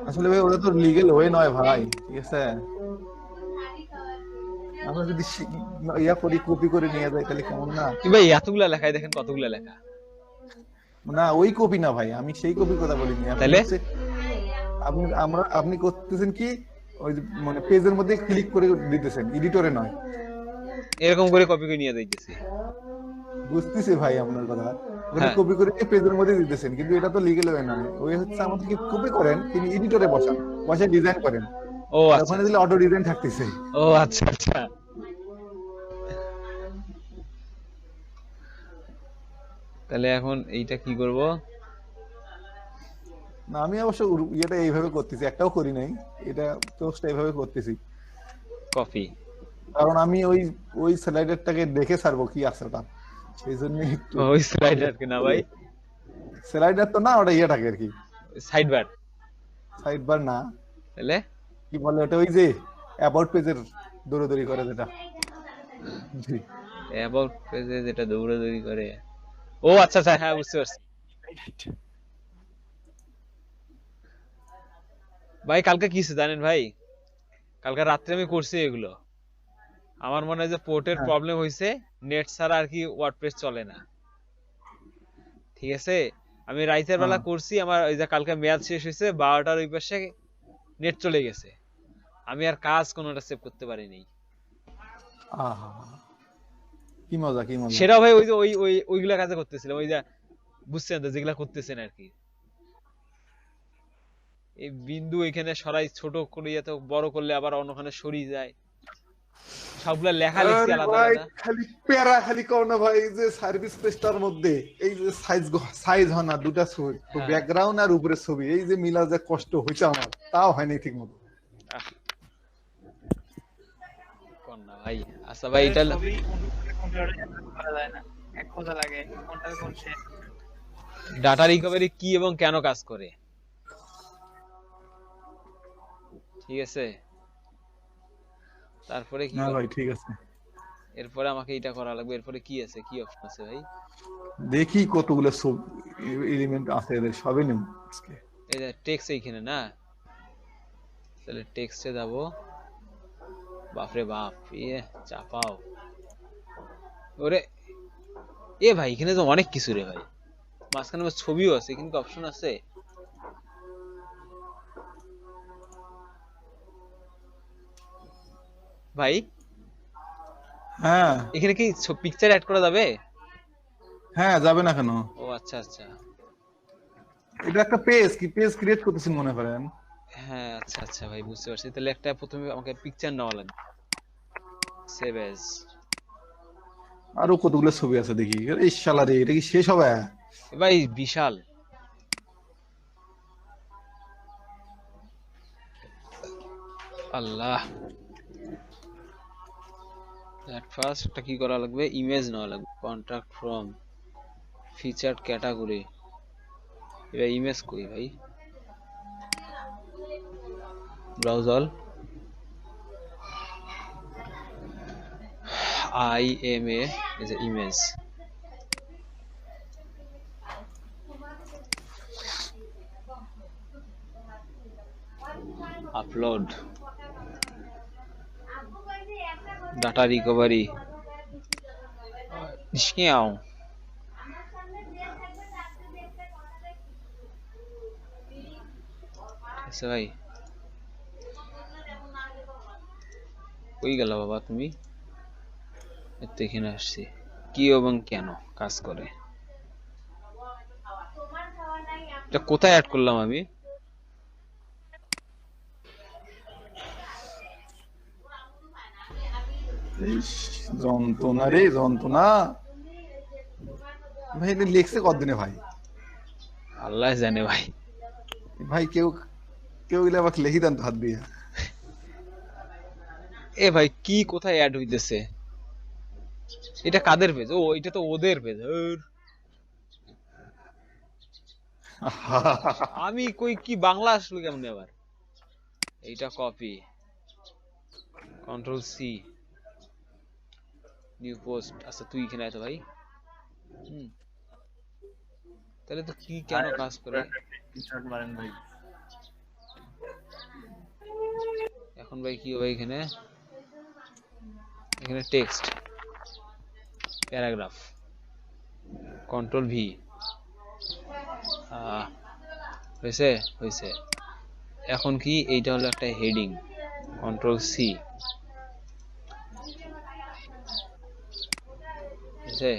আসলে ভাই ওটা তো লিগ্যাল ওয়ে নয় ভাই, ঠিক আছে? আমরা যদি ইয়া করি, কপি করে নিয়ে যাই তাহলে কেমন না? কি ভাই এতগুলা লেখায় দেখেন কতগুলা লেখা। না ওই কপি না ভাই, আমি সেই কপির কথা বলিনি। তাহলে আপনি করতেছেন কি, ওই মানে পেজের মধ্যে ক্লিক করে দিতেছেন, এডিটরে নয়। এরকম করে কপি করে নিয়ে যাইতেছি। বুঝতেছি ভাই আপনার কথা। হ্যাঁ। কপি করে পেজের মধ্যে দিতেছেন, কিন্তু এটা তো লিগ্যাল ওয়ে নয়। ওই হচ্ছে আমাদেরকে কপি করেন, তিনি এডিটরে বসে ডিজাইন করেন। ও আচ্ছা, ওখানে দিলে অটো ডিজাইন থাকতেছে। ও আচ্ছা আচ্ছা। তাহলে এখন এইটা কি করব? না আমি অবশ্য এটা এইভাবে করতেছি, একটাও করি নাই। এটা পোস্ট এইভাবে করতেছি কপি, কারণ আমি ওই স্লাইডারটাকে দেখে ছাড়বো কি আছে ওটা, সেই জন্য। ওই স্লাইডার কি না ভাই? স্লাইডার তো না, ওটা ইয়েটাকে আর কি, সাইড বার। সাইড বার না, তাহলে কি বলে ওটা, ওই যে অ্যাবাউট পেজের দৌড়াদৌড়ি করে যেটা। অ্যাবাউট পেজে যেটা দৌড়াদৌড়ি করে। ও আচ্ছা আচ্ছা, হ্যাঁ বুঝতে পারছি ভাই। কালকে কি জানেন ভাই, কালকে রাত্রে আমি করছি এগুলো। আমার মনে হয় যে পোর্টের প্রবলেম হয়েছে, নেট ছাড়া আর কি ওয়ার্ডপ্রেস চলে না, ঠিক আছে? আমি রাইতের বেলা করছি, আমার ওই যে কালকে মেয়াদ শেষ হয়েছে 12টার ওই পাশে নেট চলে গেছে, আমি আর কাজ কোনোটা সেভ করতে পারিনি। আহা কি মজা, কি মজা। সেটা ভাই ওই যে ওইগুলা কাজে করতেছিলাম, ওই যে বুঝছেন তো যেগুলা করতেছেন আর কি। এই বিন্দু এখানে সরাই ছোট করে এত বড় করলে আবার অন্যখানে সরিয়ে যায়, সবগুলা লেখা লিখছি আরে আলাদা ভাই আলাদা। খালি প্যারা খালি কও না ভাই, এই যে সার্ভিস পেজটার মধ্যে এই যে সাইজ হয় না দুটা ছবি, তো হ্যাঁ। ব্যাকগ্রাউন্ড আর উপরের ছবি, এই যে মিলা যে কষ্ট হইছে আমার, তাও হয়নি ঠিক মতো। কোন না ভাই, আচ্ছা ভাই এটা ছবি কম্পিউটারে করা যায় না, এক কথা লাগে কোনটা কোন শেষ। ডাটা রিকভারি কি এবং কেন কাজ করে, ঠিক আছে। তারপরে কি, না ভাই ঠিক আছে, এরপরে আমাকে এটা করা লাগবে। এরপরে কি আছে, কি অপশন আছে ভাই? দেখি কতগুলো এলিমেন্ট আছে এদের, সবই নেব আজকে। এই যে টেক্সট এইখানে না, তাহলে টেক্সটে যাব। বাপরে বাপ, চাপাও ওরে। এ ভাই এখানে তো অনেক কিছু রে ভাই, মাঝখানে আবার ছবিও আছে, এখানে কি অপশন আছে? ভাই হ্যাঁ এখানে কি পিকচার অ্যাড করা যাবে? হ্যাঁ, যাবে না কেন? ও আচ্ছা আচ্ছা, এটা একটা পেজ, কি পেজ ক্রিয়েট করতেছেন মনে করেন। হ্যাঁ আচ্ছা আচ্ছা ভাই, বুঝতে পারছি। তাহলে একটা প্রথমে আমাকে পিকচার নেওয়া লাগবে, সেভ এজ। আরো কতগুলো ছবি আছে দেখি। এই শালা রে, এটা কি শেষ হবে? ভাই বিশাল। আল্লাহ, এট ফার্স্ট একটা কি করা লাগবে, ইমেজ নেওয়া লাগবে। Contact from featured category. এবার ইমেজ কই ভাই? Browse all. IMA is an image. Upload. Data recovery. Scam. আচ্ছা ভাই, কই গেল বাবা তুমি? এখানে আসছি, কি এবং কেন কাজ করে, এটা কোথায় অ্যাড করলাম আমি? যন্ত্রণা রে যন্ত্রণা ভাই, এটা লিখছে কতদিনে ভাই? আল্লাহ জানে ভাই। ভাই কেউ কেউ গেলে আমাকে লিখি দেন তো হাত দিয়ে। এ ভাই কি কোথায় অ্যাড হইতেছে? এটা কাদের পেজ? ও এটা তো ওদের পেজ। আমি কই কি বাংলা আসলো কেমন আবার? এইটা copy, control C, new post. আচ্ছা তুই এখানে আয় তো ভাই। তাহলে তো কি কেন কাজ করে ভাই? এখন ভাই কি হবে এখানে? এখানে টেক্সট, প্যারাগ্রাফ, কন্ট্রোল ভি। হয়েছে হয়েছে। এখন কি এইটা হলো একটা হেডিং, কন্ট্রোল সি। হয়েছে।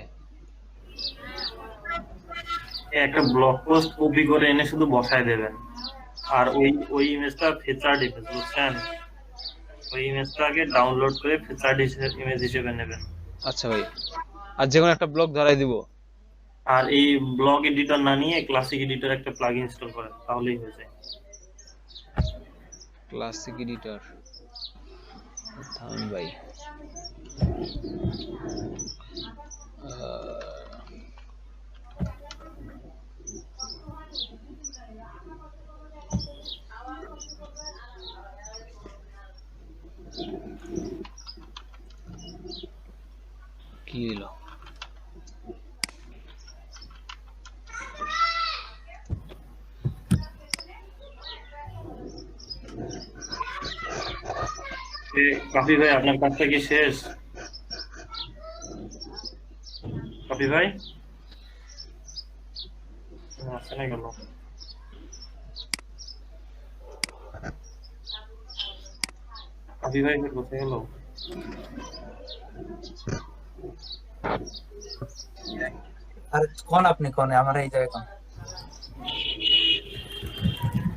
একটা ব্লগ পোস্ট কপি করে এনে শুধু বসায় দেবেন, আর ওই ইমেজটা ফিচার্ড ইমেজ, বুঝছেন? ওই ইমেজটাকে ডাউনলোড করে ফিচার্ড ইমেজ হিসেবে নেবেন। আচ্ছা ভাই, আর যে কোনো একটা ব্লগ ধরাই দিব। আর এই ব্লগ এডিটর না নিয়ে ক্লাসিক এডিটর একটা প্লাগইন ইনস্টল করেন, তাহলেই হয়ে যায়। ক্লাসিক এডিটর, থাম ভাই। কি হলো? কাফি ভাই আপনার কাজটা কি শেষ? কাফি ভাই আসলে গেল। কাফি ভাই কোথায় গেল? আর কোন আপনি কোন আমার এই জায়গায় কোন?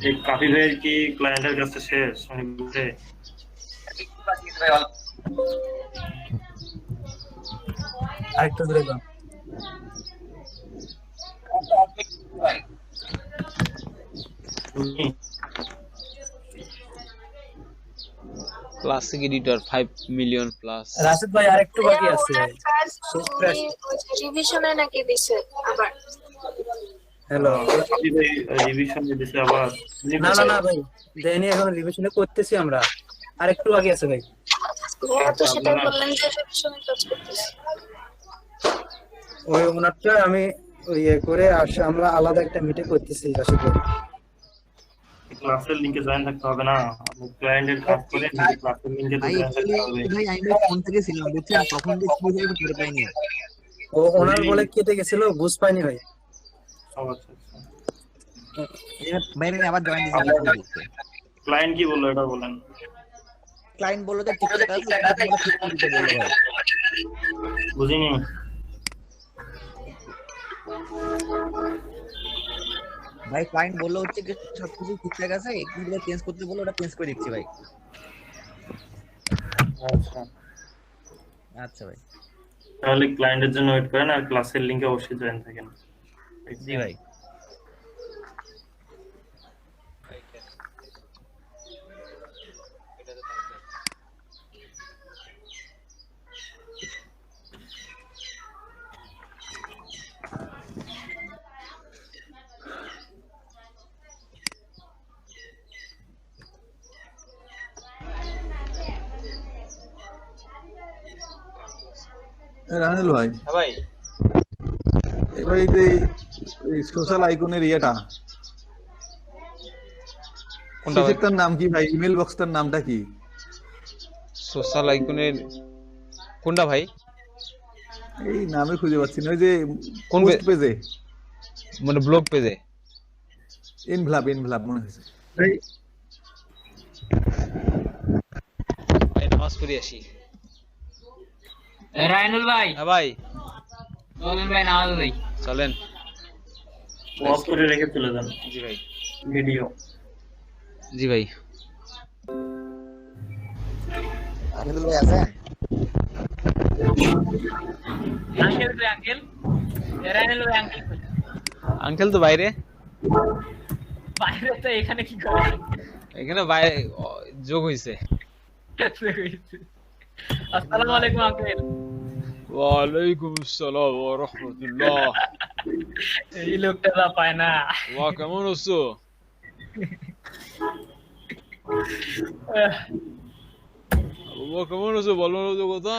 এই কাফি ভাইয়ের কি ক্লায়েন্টের কাছে শেষ? উনি বুঝে আরেকটু দূরে যান। Classic editor 5 million plus. Rashid ভাই আরেকটু বাকি আছে ভাই। রিভিশনে নাকি দিছে আবার? হ্যালো, রিভিশন দিতেছে আবার। না না না ভাই, দেয়নি, এখন রিভিশনে করতেছি আমরা, আরেকটু বাকি আছে ভাই। হ্যাঁ তো সেটাই বললেন যে রিভিশনে কাজ করতেছি। ওই ওনারটা আমি ইয়ে করে আমরা আলাদা একটা মিটিং করতেছি রাশিদ ভাই। ক্লাসের লিংকে জয়েন থাকতে হবে না, আপনি ক্লায়েন্টের কাজ করে ক্লাসের লিংকে জয়েন থাকতে হবে। ভাই আমি ফোন থেকে ছিলাম বুঝছেন, তখন যে কি হয়ে গেল পাইনি। ও ওনার বলে কেটে গেছিল, বুঝ পাইনি ভাই। আচ্ছা আচ্ছা, ভাই আমি আবার জয়েন দিয়েছি। ক্লায়েন্ট কি বললো এটা বলেন। ক্লায়েন্ট বললো যে টিকেট আছে এটা তোমরা ঠিক করে দিতে বললো ভাই। বুঝিনি। ভাই ক্লায়েন্ট বললো হচ্ছে যে সবকিছু ঠিকঠাক আছে, এগুলো চেঞ্জ করতে বললো, ওটা চেঞ্জ করে দিচ্ছি ভাই। আচ্ছা আচ্ছা ভাই, তাহলে ক্লায়েন্টের জন্য ওয়েট করেন আর ক্লাসের লিংকে অবশ্যই জয়েন থাকেন। জি ভাই। রানিল ভাই, হ্যাঁ ভাই, এবার এই যে সোশ্যাল আইকনের ইয়েটা, কোনটা ভাই? সেটার নাম কি ভাই? ইমেল বক্সটার নামটা কি? সোশ্যাল আইকনের কোনটা ভাই? এই নামে খুঁজে পাচ্ছি না। ওই যে কোন পোস্ট পেজে, মানে ব্লগ পেজে ইনভ্লাপ মনে হয়েছে ভাই। ভাই নামাজ পড়ি আসি। রায়নুল ভাই, হ্যাঁ ভাই, বলেন ভাই, নামাজ ভাই চলেন। পজ করে রেখে চলে যান জি ভাই, ভিডিও। জি ভাই। রানিল ভাই আছেন? আঙ্কেল কই আঙ্কেল? রায়নুল ভাই আঙ্কেল কই? আঙ্কেল তো বাইরে। বাইরে তো, এখানে কি করে? এখানে বাইরে যোগ হইছে। আসসালামু আলাইকুম আঙ্কেল। ওয়ালাইকুম আসসালাম ওয়া রাহমাতুল্লাহ। এই লোকটা যা পায় না। ওয়া কেমন আছো? বাবা কেমন আছো বলো না তো কথা।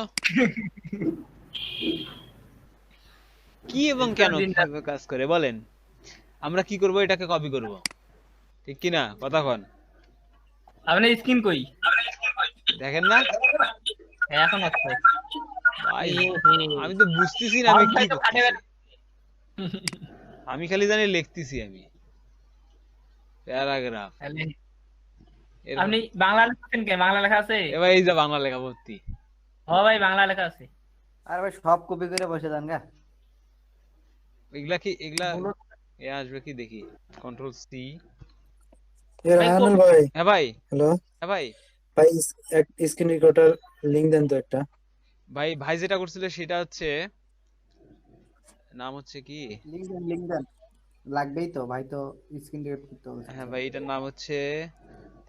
কি এবং কেন কিভাবে কাজ করে বলেন? আমরা কি করব? এটাকে কপি করব, ঠিক কি না? কথা কন। আপনার স্ক্রিন কই? দেখেন না এখন আছে ভাই, আমি তো বুঝতেছি না আমি কি করতেছি। আমি খালি জানি লিখতেছি আমি প্যারাগ্রাফ। আপনি বাংলা লিখছেন কে? বাংলা লেখা আছে? এ ভাই এই যে বাংলা লেখা ভর্তি। ও ভাই বাংলা লেখা আছে। আরে ভাই সব কপি করে বসে যান গা। এগুলা কি এগুলা এ আসবে কি দেখি, কন্ট্রোল সি। এ রায়নুল ভাই, হ্যাঁ ভাই। হ্যালো হ্যাঁ ভাই। ভাই, স্ক্রিন রেকর্ডার লিংক দেন তো একটা। ভাই ভাই যেটা করছিল সেটা হচ্ছে, নাম হচ্ছে কি, লিংক দেন লাগবেই তো ভাই, তো স্ক্রিন রেকর্ড করতে হবে। হ্যাঁ ভাই এটার নাম হচ্ছে,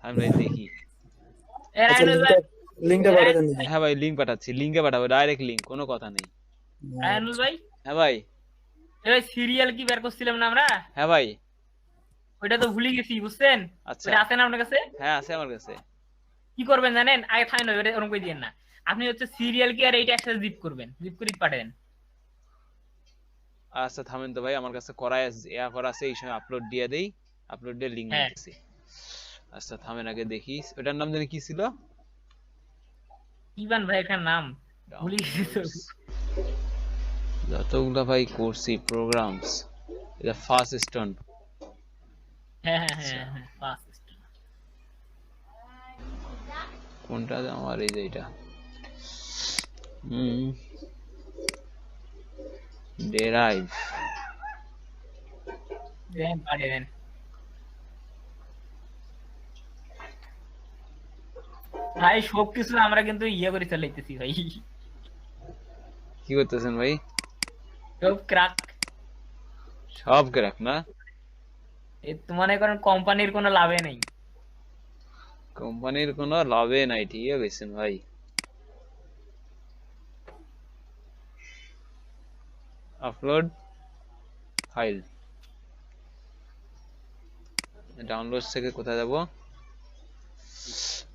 আমি ভাই দেখি। এ রায়নুল ভাই, লিংকটা পাঠিয়ে দেন। হ্যাঁ ভাই লিংক পাঠাচ্ছি, লিংকে পাঠাবো, ডাইরেক্ট লিংক, কোনো কথা নেই। রায়নুল ভাই, হ্যাঁ ভাই। এই সিরিয়াল কি বের করছিলাম না আমরা? হ্যাঁ ভাই। ওইটা তো ভুলে গেছি, বুঝছেন? আচ্ছা। ওটা আছে না আপনার কাছে? হ্যাঁ আছে আমার কাছে। কি করবেন জানেন? আগে থাই নয়, ওরকম করে দিয়েন না। আপনি হচ্ছে সিরিয়াল কি আর এইটা একসাথে জিপ করবেন, জিপ করে পাঠাবেন। আচ্ছা থামেন তো ভাই, আমার কাছে করা করা আছে, এই সময় আপলোড দিয়ে দেই, আপলোড দিয়ে লিংক দিতেছি। আচ্ছা থামেন আগে দেখি, ওটার নাম জানি কি ছিল? ইবান ভাই এটার নাম ভুলে গেছি তো। যতগুলা ভাই করছি প্রোগ্রামস, এটা ফার্স্ট স্টোন। হ্যাঁ হ্যাঁ হ্যাঁ হ্যাঁ, ফার্স্ট। কোনটা আমার এই যে এটা, ডেরাইভ। দেন পাঠাবেন। ভাই সবকিছু আমরা কিন্তু ইয়ে করে চালাইতেছি ভাই, কি করতেছেন ভাই? সব ক্রাক। সব ক্র্যাক না? এই তো মনে করেন কোম্পানির কোনো লাভে নেই। কোম্পানির কোনো লাভে নাই, ঠিকই কইছেন ভাই। আপলোড ফাইল, ডাউনলোড থেকে কোথায় যাব?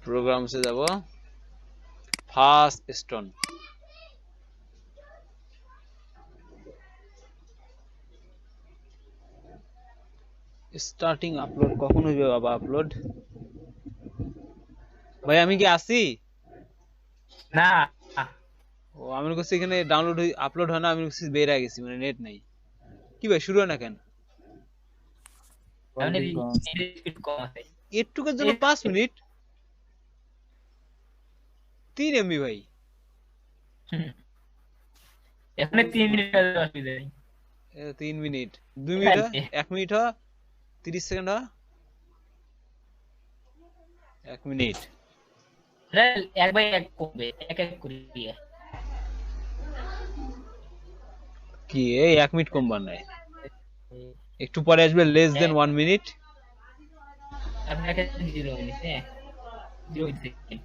প্রোগ্রামসে যাব, ফাস্ট স্টোন। স্টার্টিং আপলোড কখন হইবে বাবা? আপলোড ভাই আমি কি আছি? না ও আমি কাছে এখানে ডাউনলোড আপলোড হয় না, আমি কাছে বের হয়ে গেছি, মানে নেট নাই। কি ভাই শুরু হয় না কেন? মানে স্পিড কম আছে একটুকের জন্য 5 মিনিট 3 এমবি ভাই। এখানে 3 মিনিট অসুবিধা নেই। 3 minute 2 minute 1 minute 30 second 1 minute. এক বাই এক করবে, এক এক করে দিয়ে কি এই 1 মিনিট কম বানায়, একটু পরে আসবে লেস দেন 1 মিনিট। আপনাকে 0 মিনিট, হ্যাঁ 0 মিনিট।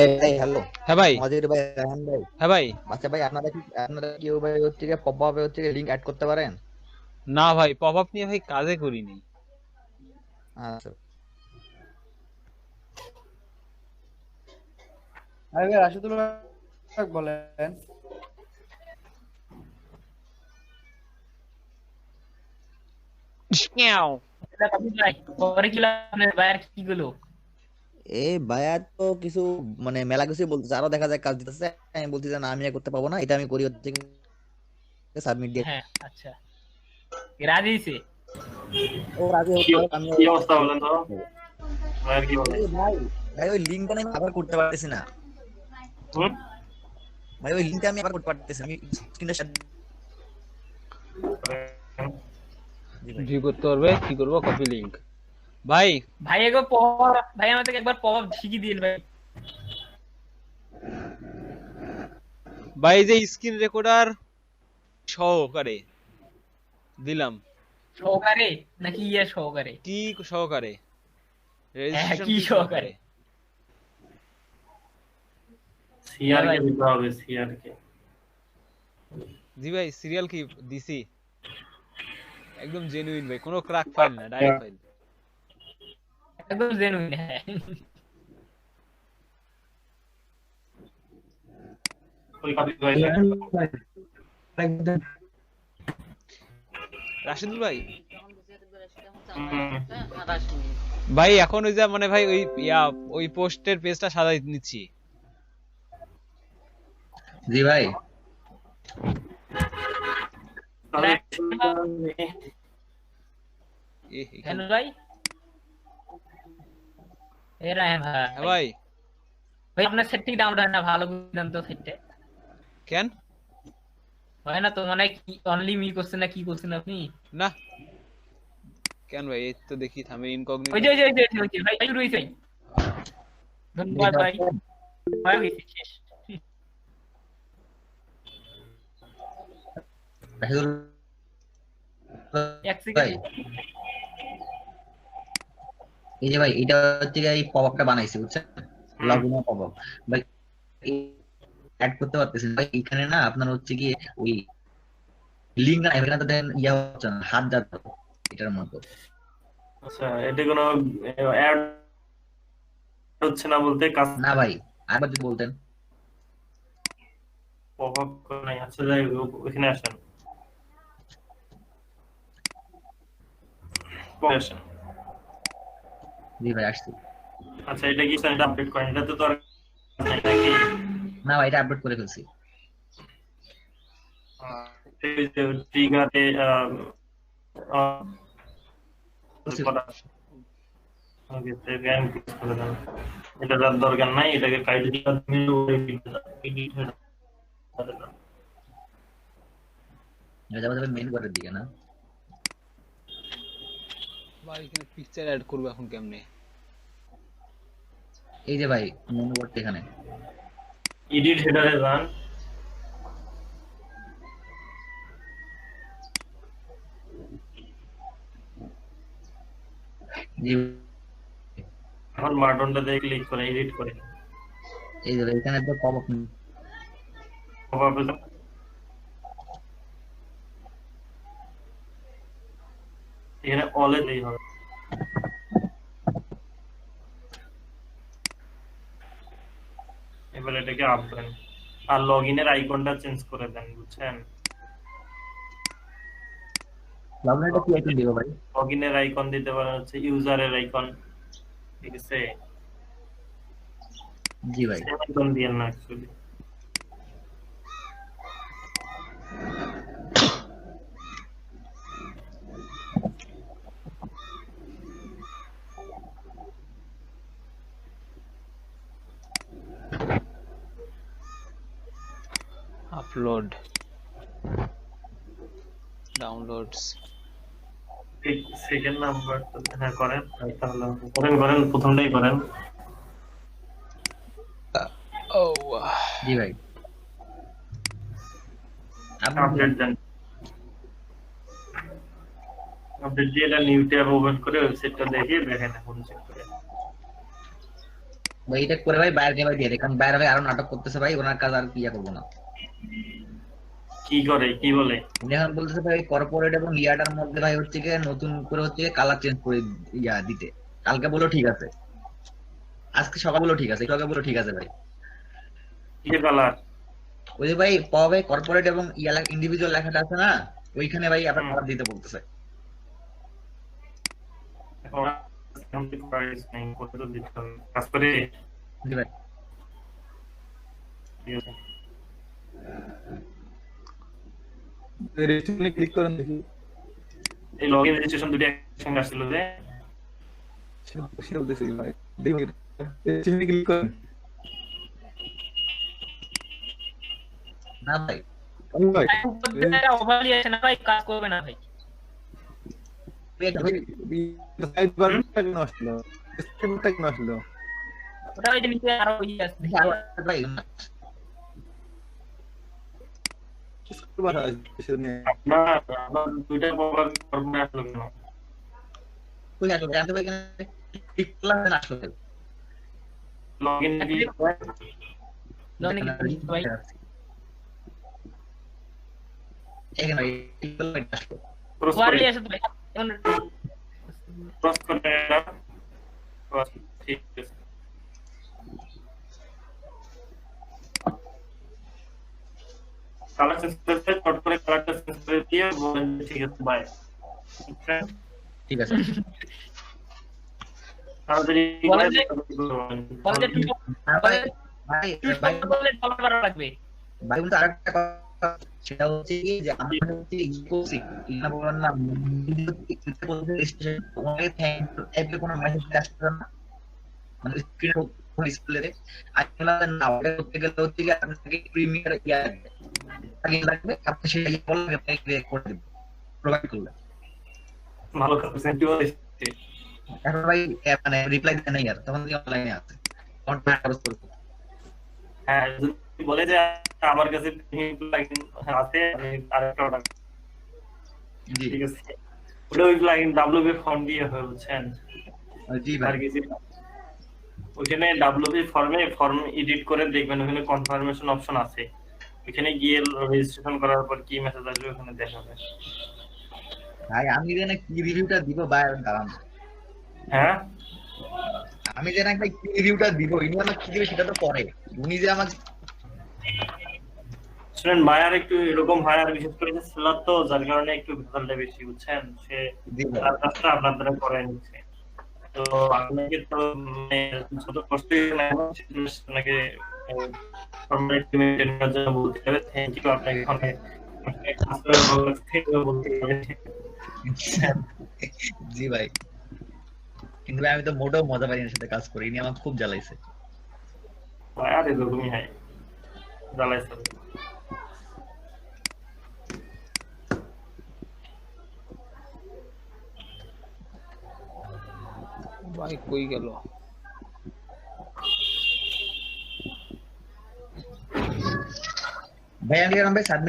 এই হ্যালো হ্যাঁ ভাই। মজির ভাই, রায়হান ভাই। হ্যাঁ ভাই। আচ্ছা ভাই, আপনারা কি ভাই হচ্ছে কি পপআপে হচ্ছে লিংক অ্যাড করতে পারেন? না ভাই, পপআপ নিয়ে ভাই কাজে করিনি। আচ্ছা আরে ভাই রাশিদুল ভাই বলেন। এই ভাইয়া তো কিছু মানে মেলা কিছু বলতেছে, আরো দেখা যায় কাজ দিতেছে, আমি বলতেছি না আমি আর করতে পারবো না, এটা আমি করি হচ্ছে সাবমিট দিয়ে। হ্যাঁ আচ্ছা রাজি হইছে। ও রাজি কি হোক, আমি কি অবস্থা বলেন তো ভাই? কি বলেন ভাই? ভাই ওই লিংকটা আমি আবার করতে পারতেছি না ভাই, ওই লিংকটা আমি আবার করতে পারতেছি না, আমি স্ক্রিনটা ভিউ করতে পারবে, কি করব? Copy link. ভাই ভাই একবার পপ, ভাই আমাকে একবার পপ শিখিয়ে দিন ভাই। ভাই যে স্ক্রিন রেকর্ডার সহকারে দিলাম। সহকারে নাকি ইয়া সহকারে? কি সহকারে? রেজিস্ট্রেশন কি সহকারে? সিআর কে দিতে হবে, সিআর কে। জি ভাই সিরিয়াল কি দিছি, একদম জেনুইন ভাই, কোনো ক্র্যাক ফাইল না, ডাইরেক্ট ফাইল, একদম জেনুইন। হ্যাঁ ওই কপি ভাই রাশিদুল ভাই। ভাই এখন ওই যে মানে ভাই ওই ওই পোস্টের পেজটা সাজাই নিচ্ছি। জি ভাই। হ্যালো ভাই। এ রায়হান ভাই। হ্যাঁ ভাই। ভাই আপনার সেট থেকে ডাউনলোড হয় না, ভালো করে দেন তো সেটটা। কেন হয় না তো? মানে কি অনলি মি করছেন না কি করছেন আপনি? না কেন ভাই, এই তো দেখি থামে ইনকগনিটো। ওই যে ভাই শুরু হইছে। ধন্যবাদ ভাই। ভাই হইছে শেষ। এক সেকেন্ড। এই যে ভাই এটা হচ্ছে এই পপআপটা বানাইছি বুঝছেন, লগইন পপআপ ভাই অ্যাড করতে পারতেছেন ভাই। এখানে না আপনার হচ্ছে কি ওই লিংক না এখানে তো দেন ইয়া হচ্ছে না, হাত যাচ্ছে এটার মতো। আচ্ছা এটা কোনো অ্যাড হচ্ছে না বলতে কাজ না ভাই, আরেকবার যদি বলতেন। পপআপ নাই। আচ্ছা যাই হোক, ওখানে আসেন, আসেন। জি ভাই আসছি। আচ্ছা এটা কি সেন্টার আপডেট করেন? এটা তো আর নাই নাকি? না ভাই এটা আপডেট করে ফেলছি। এই যে ট্রিগারে ওকে সেভেন ক্লিক করে দেন। এটা যার দরকার নাই, এটাকে কাইটে দিয়ে মেনু এডিট হয়ে যাবে। এটা যাবে মেনু বারের দিকে না ভাই এখানে পিকচার অ্যাড করব এখন কেমনে? এই যে ভাই মেনু বার এখানে এডিট হেডারে যান, জি এখন বাটনটা দিয়ে ক্লিক করে এডিট করে এই যে এখানে তো পপআপ পপআপে যান। এখানে অলে দিই হবে, এবার এটাকে আপ দেন আর লগইনের আইকনটা চেঞ্জ করে দেন, বুঝছেন? লগইনটা কি আইকন দিব ভাই? লগইনের আইকন দিতে পারেন হচ্ছে ইউজারের আইকন, ঠিক আছে? জি ভাই আইকন দিয়েন না actually. Upload downloads second number হ্যাঁ করেন, তাহলে করেন করেন প্রথমটাই করেন। ও জি ভাই আপডেট দেন, আপডেট দিয়ে এটা নিউ ট্যাব ওপেন করে ওয়েবসাইটটা দেখে দেখেন এখন চেক করে। ভাই এটা করে ভাই বাইরে ভাই দিয়ে দেখেন, বাইরে ভাই আরো নাটক করতেছে ভাই, ওনার কাজ আর কি করবো না। কি করে কি বলে উনি এখন বলতেছে ভাই কর্পোরেট এবং ইয়াটার মধ্যে ভাই হচ্ছে গিয়ে নতুন করে হচ্ছে কালার চেঞ্জ করে দিতে। কালকে বলো ঠিক আছে, আজকে সকাল বলো ঠিক আছে, একটু আগে বলো ঠিক আছে ভাই। কি কালার? ওই যে ভাই পাবে কর্পোরেট এবং ইন্ডিভিজুয়াল লেখাটা আছে না, ওইখানে ভাই আপনার কালার দিতে বলতেছে। কাজ করে জি ভাই রেজিস্ট্রেশনে ক্লিক করেন দেখি। এই লগইন রেজিস্ট্রেশন দুটো একসঙ্গে আসছিল যে সেটা বলতেছি ভাই, দেখি রেজিস্ট্রেশনে ক্লিক করেন। না ভাই ভাই ওভারলি আছে না ভাই, কাজ করবে না ভাই। সাইড বারটা কেন আসলো, স্ক্রিনটা কেন আসলো? ওটা ওই যে নিচে আরো ওই আছে ভাই স্ক্রিন বার আসছে না। আপনার দুইটা প্রকার ফর্মে আসলো কেন? কই আসলে জানতে ভাই এখানে ক্লিক করলাম না আসলে লগইন ক্লিক করে লগইন ভাই এখানে ভাই ক্লিক করলাম আসলো ওভারলি আছে তো ভাই, এখন ক্রস করে না ক্রস, ঠিক আছে। কালার চেঞ্জ করতে শর্ট করে কালারটা চেঞ্জ করে দিয়ে বলেন ঠিক আছে বাই। ঠিক আছে তাড়াতাড়ি বলেন যে না ভাই ভাই ভাই বলে ডলার লাগবে ভাই কিন্তু আরেকটা কথা সেটা হচ্ছে কি যে আমরা হচ্ছে ইকোসি না বলেন না অনেক কোনো মেসেজ আসছে না, মানে স্ক্রিনে কোন ডিসপ্লেতে আইলা না ওটা করতে গেলে হচ্ছে কি আপনাকে প্রিমিয়ার আগে লাগবে, আপনি সেটা বললে আপনি ক্রিয়েট করে দিবেন প্রোভাইড করলে। ভালো সেন্টিও এসেছে। এখন ভাই মানে রিপ্লাই দেন না ইয়ার, তখন কি অনলাইনে আছে কন্ট্যাক্ট করতে করতে। হ্যাঁ যদি বলে যে আমার কাছে প্লাগইন আছে আমি আরেকটা অর্ডার, জি ঠিক আছে, ওটা ওই প্লাগইন ডব্লিউপি ফর্ম দিয়ে হয়, বুঝছেন? জি আর ভাই কিছু ওখানে ডব্লিউপি ফর্মে ফর্ম এডিট করে দেখবেন ওখানে কনফার্মেশন অপশন আছে, ওখানে গিয়ে রেজিস্ট্রেশন করার পর কি মেসেজ আসবে ওখানে দেখাবে। ভাই আমি যেন কি রিভিউটা দিব বাইরে দাঁড়ান, হ্যাঁ আমি যেন একটা কি রিভিউটা দিব ইনি আমাকে কি দিবে সেটা তো পরে, উনি যে আমাকে শুনেন বায়ার একটু এরকম হয়, আর বিশেষ করে যে সেলার তো যার কারণে একটু ভেজালটা বেশি, বুঝছেন? সে তার কাজটা আপনার দ্বারা করে নিচ্ছে, তো আপনাকে তো মানে যত কষ্টই না হোক আপনাকে ফর্মালিটি মেইনটেইন করার জন্য বলতে হবে থ্যাংক ইউ, আপনাকে অনেক বলতে হবে। জি ভাই, কিন্তু ভাই আমি তো মোটেও মজা পাই না সাথে কাজ করি, ইনি আমাকে খুব জ্বালাইছে। বায়ার এরকমই হয়, জ্বালাইছে। ভাই কই গেল? ভাই আমি ভাই সাবমিট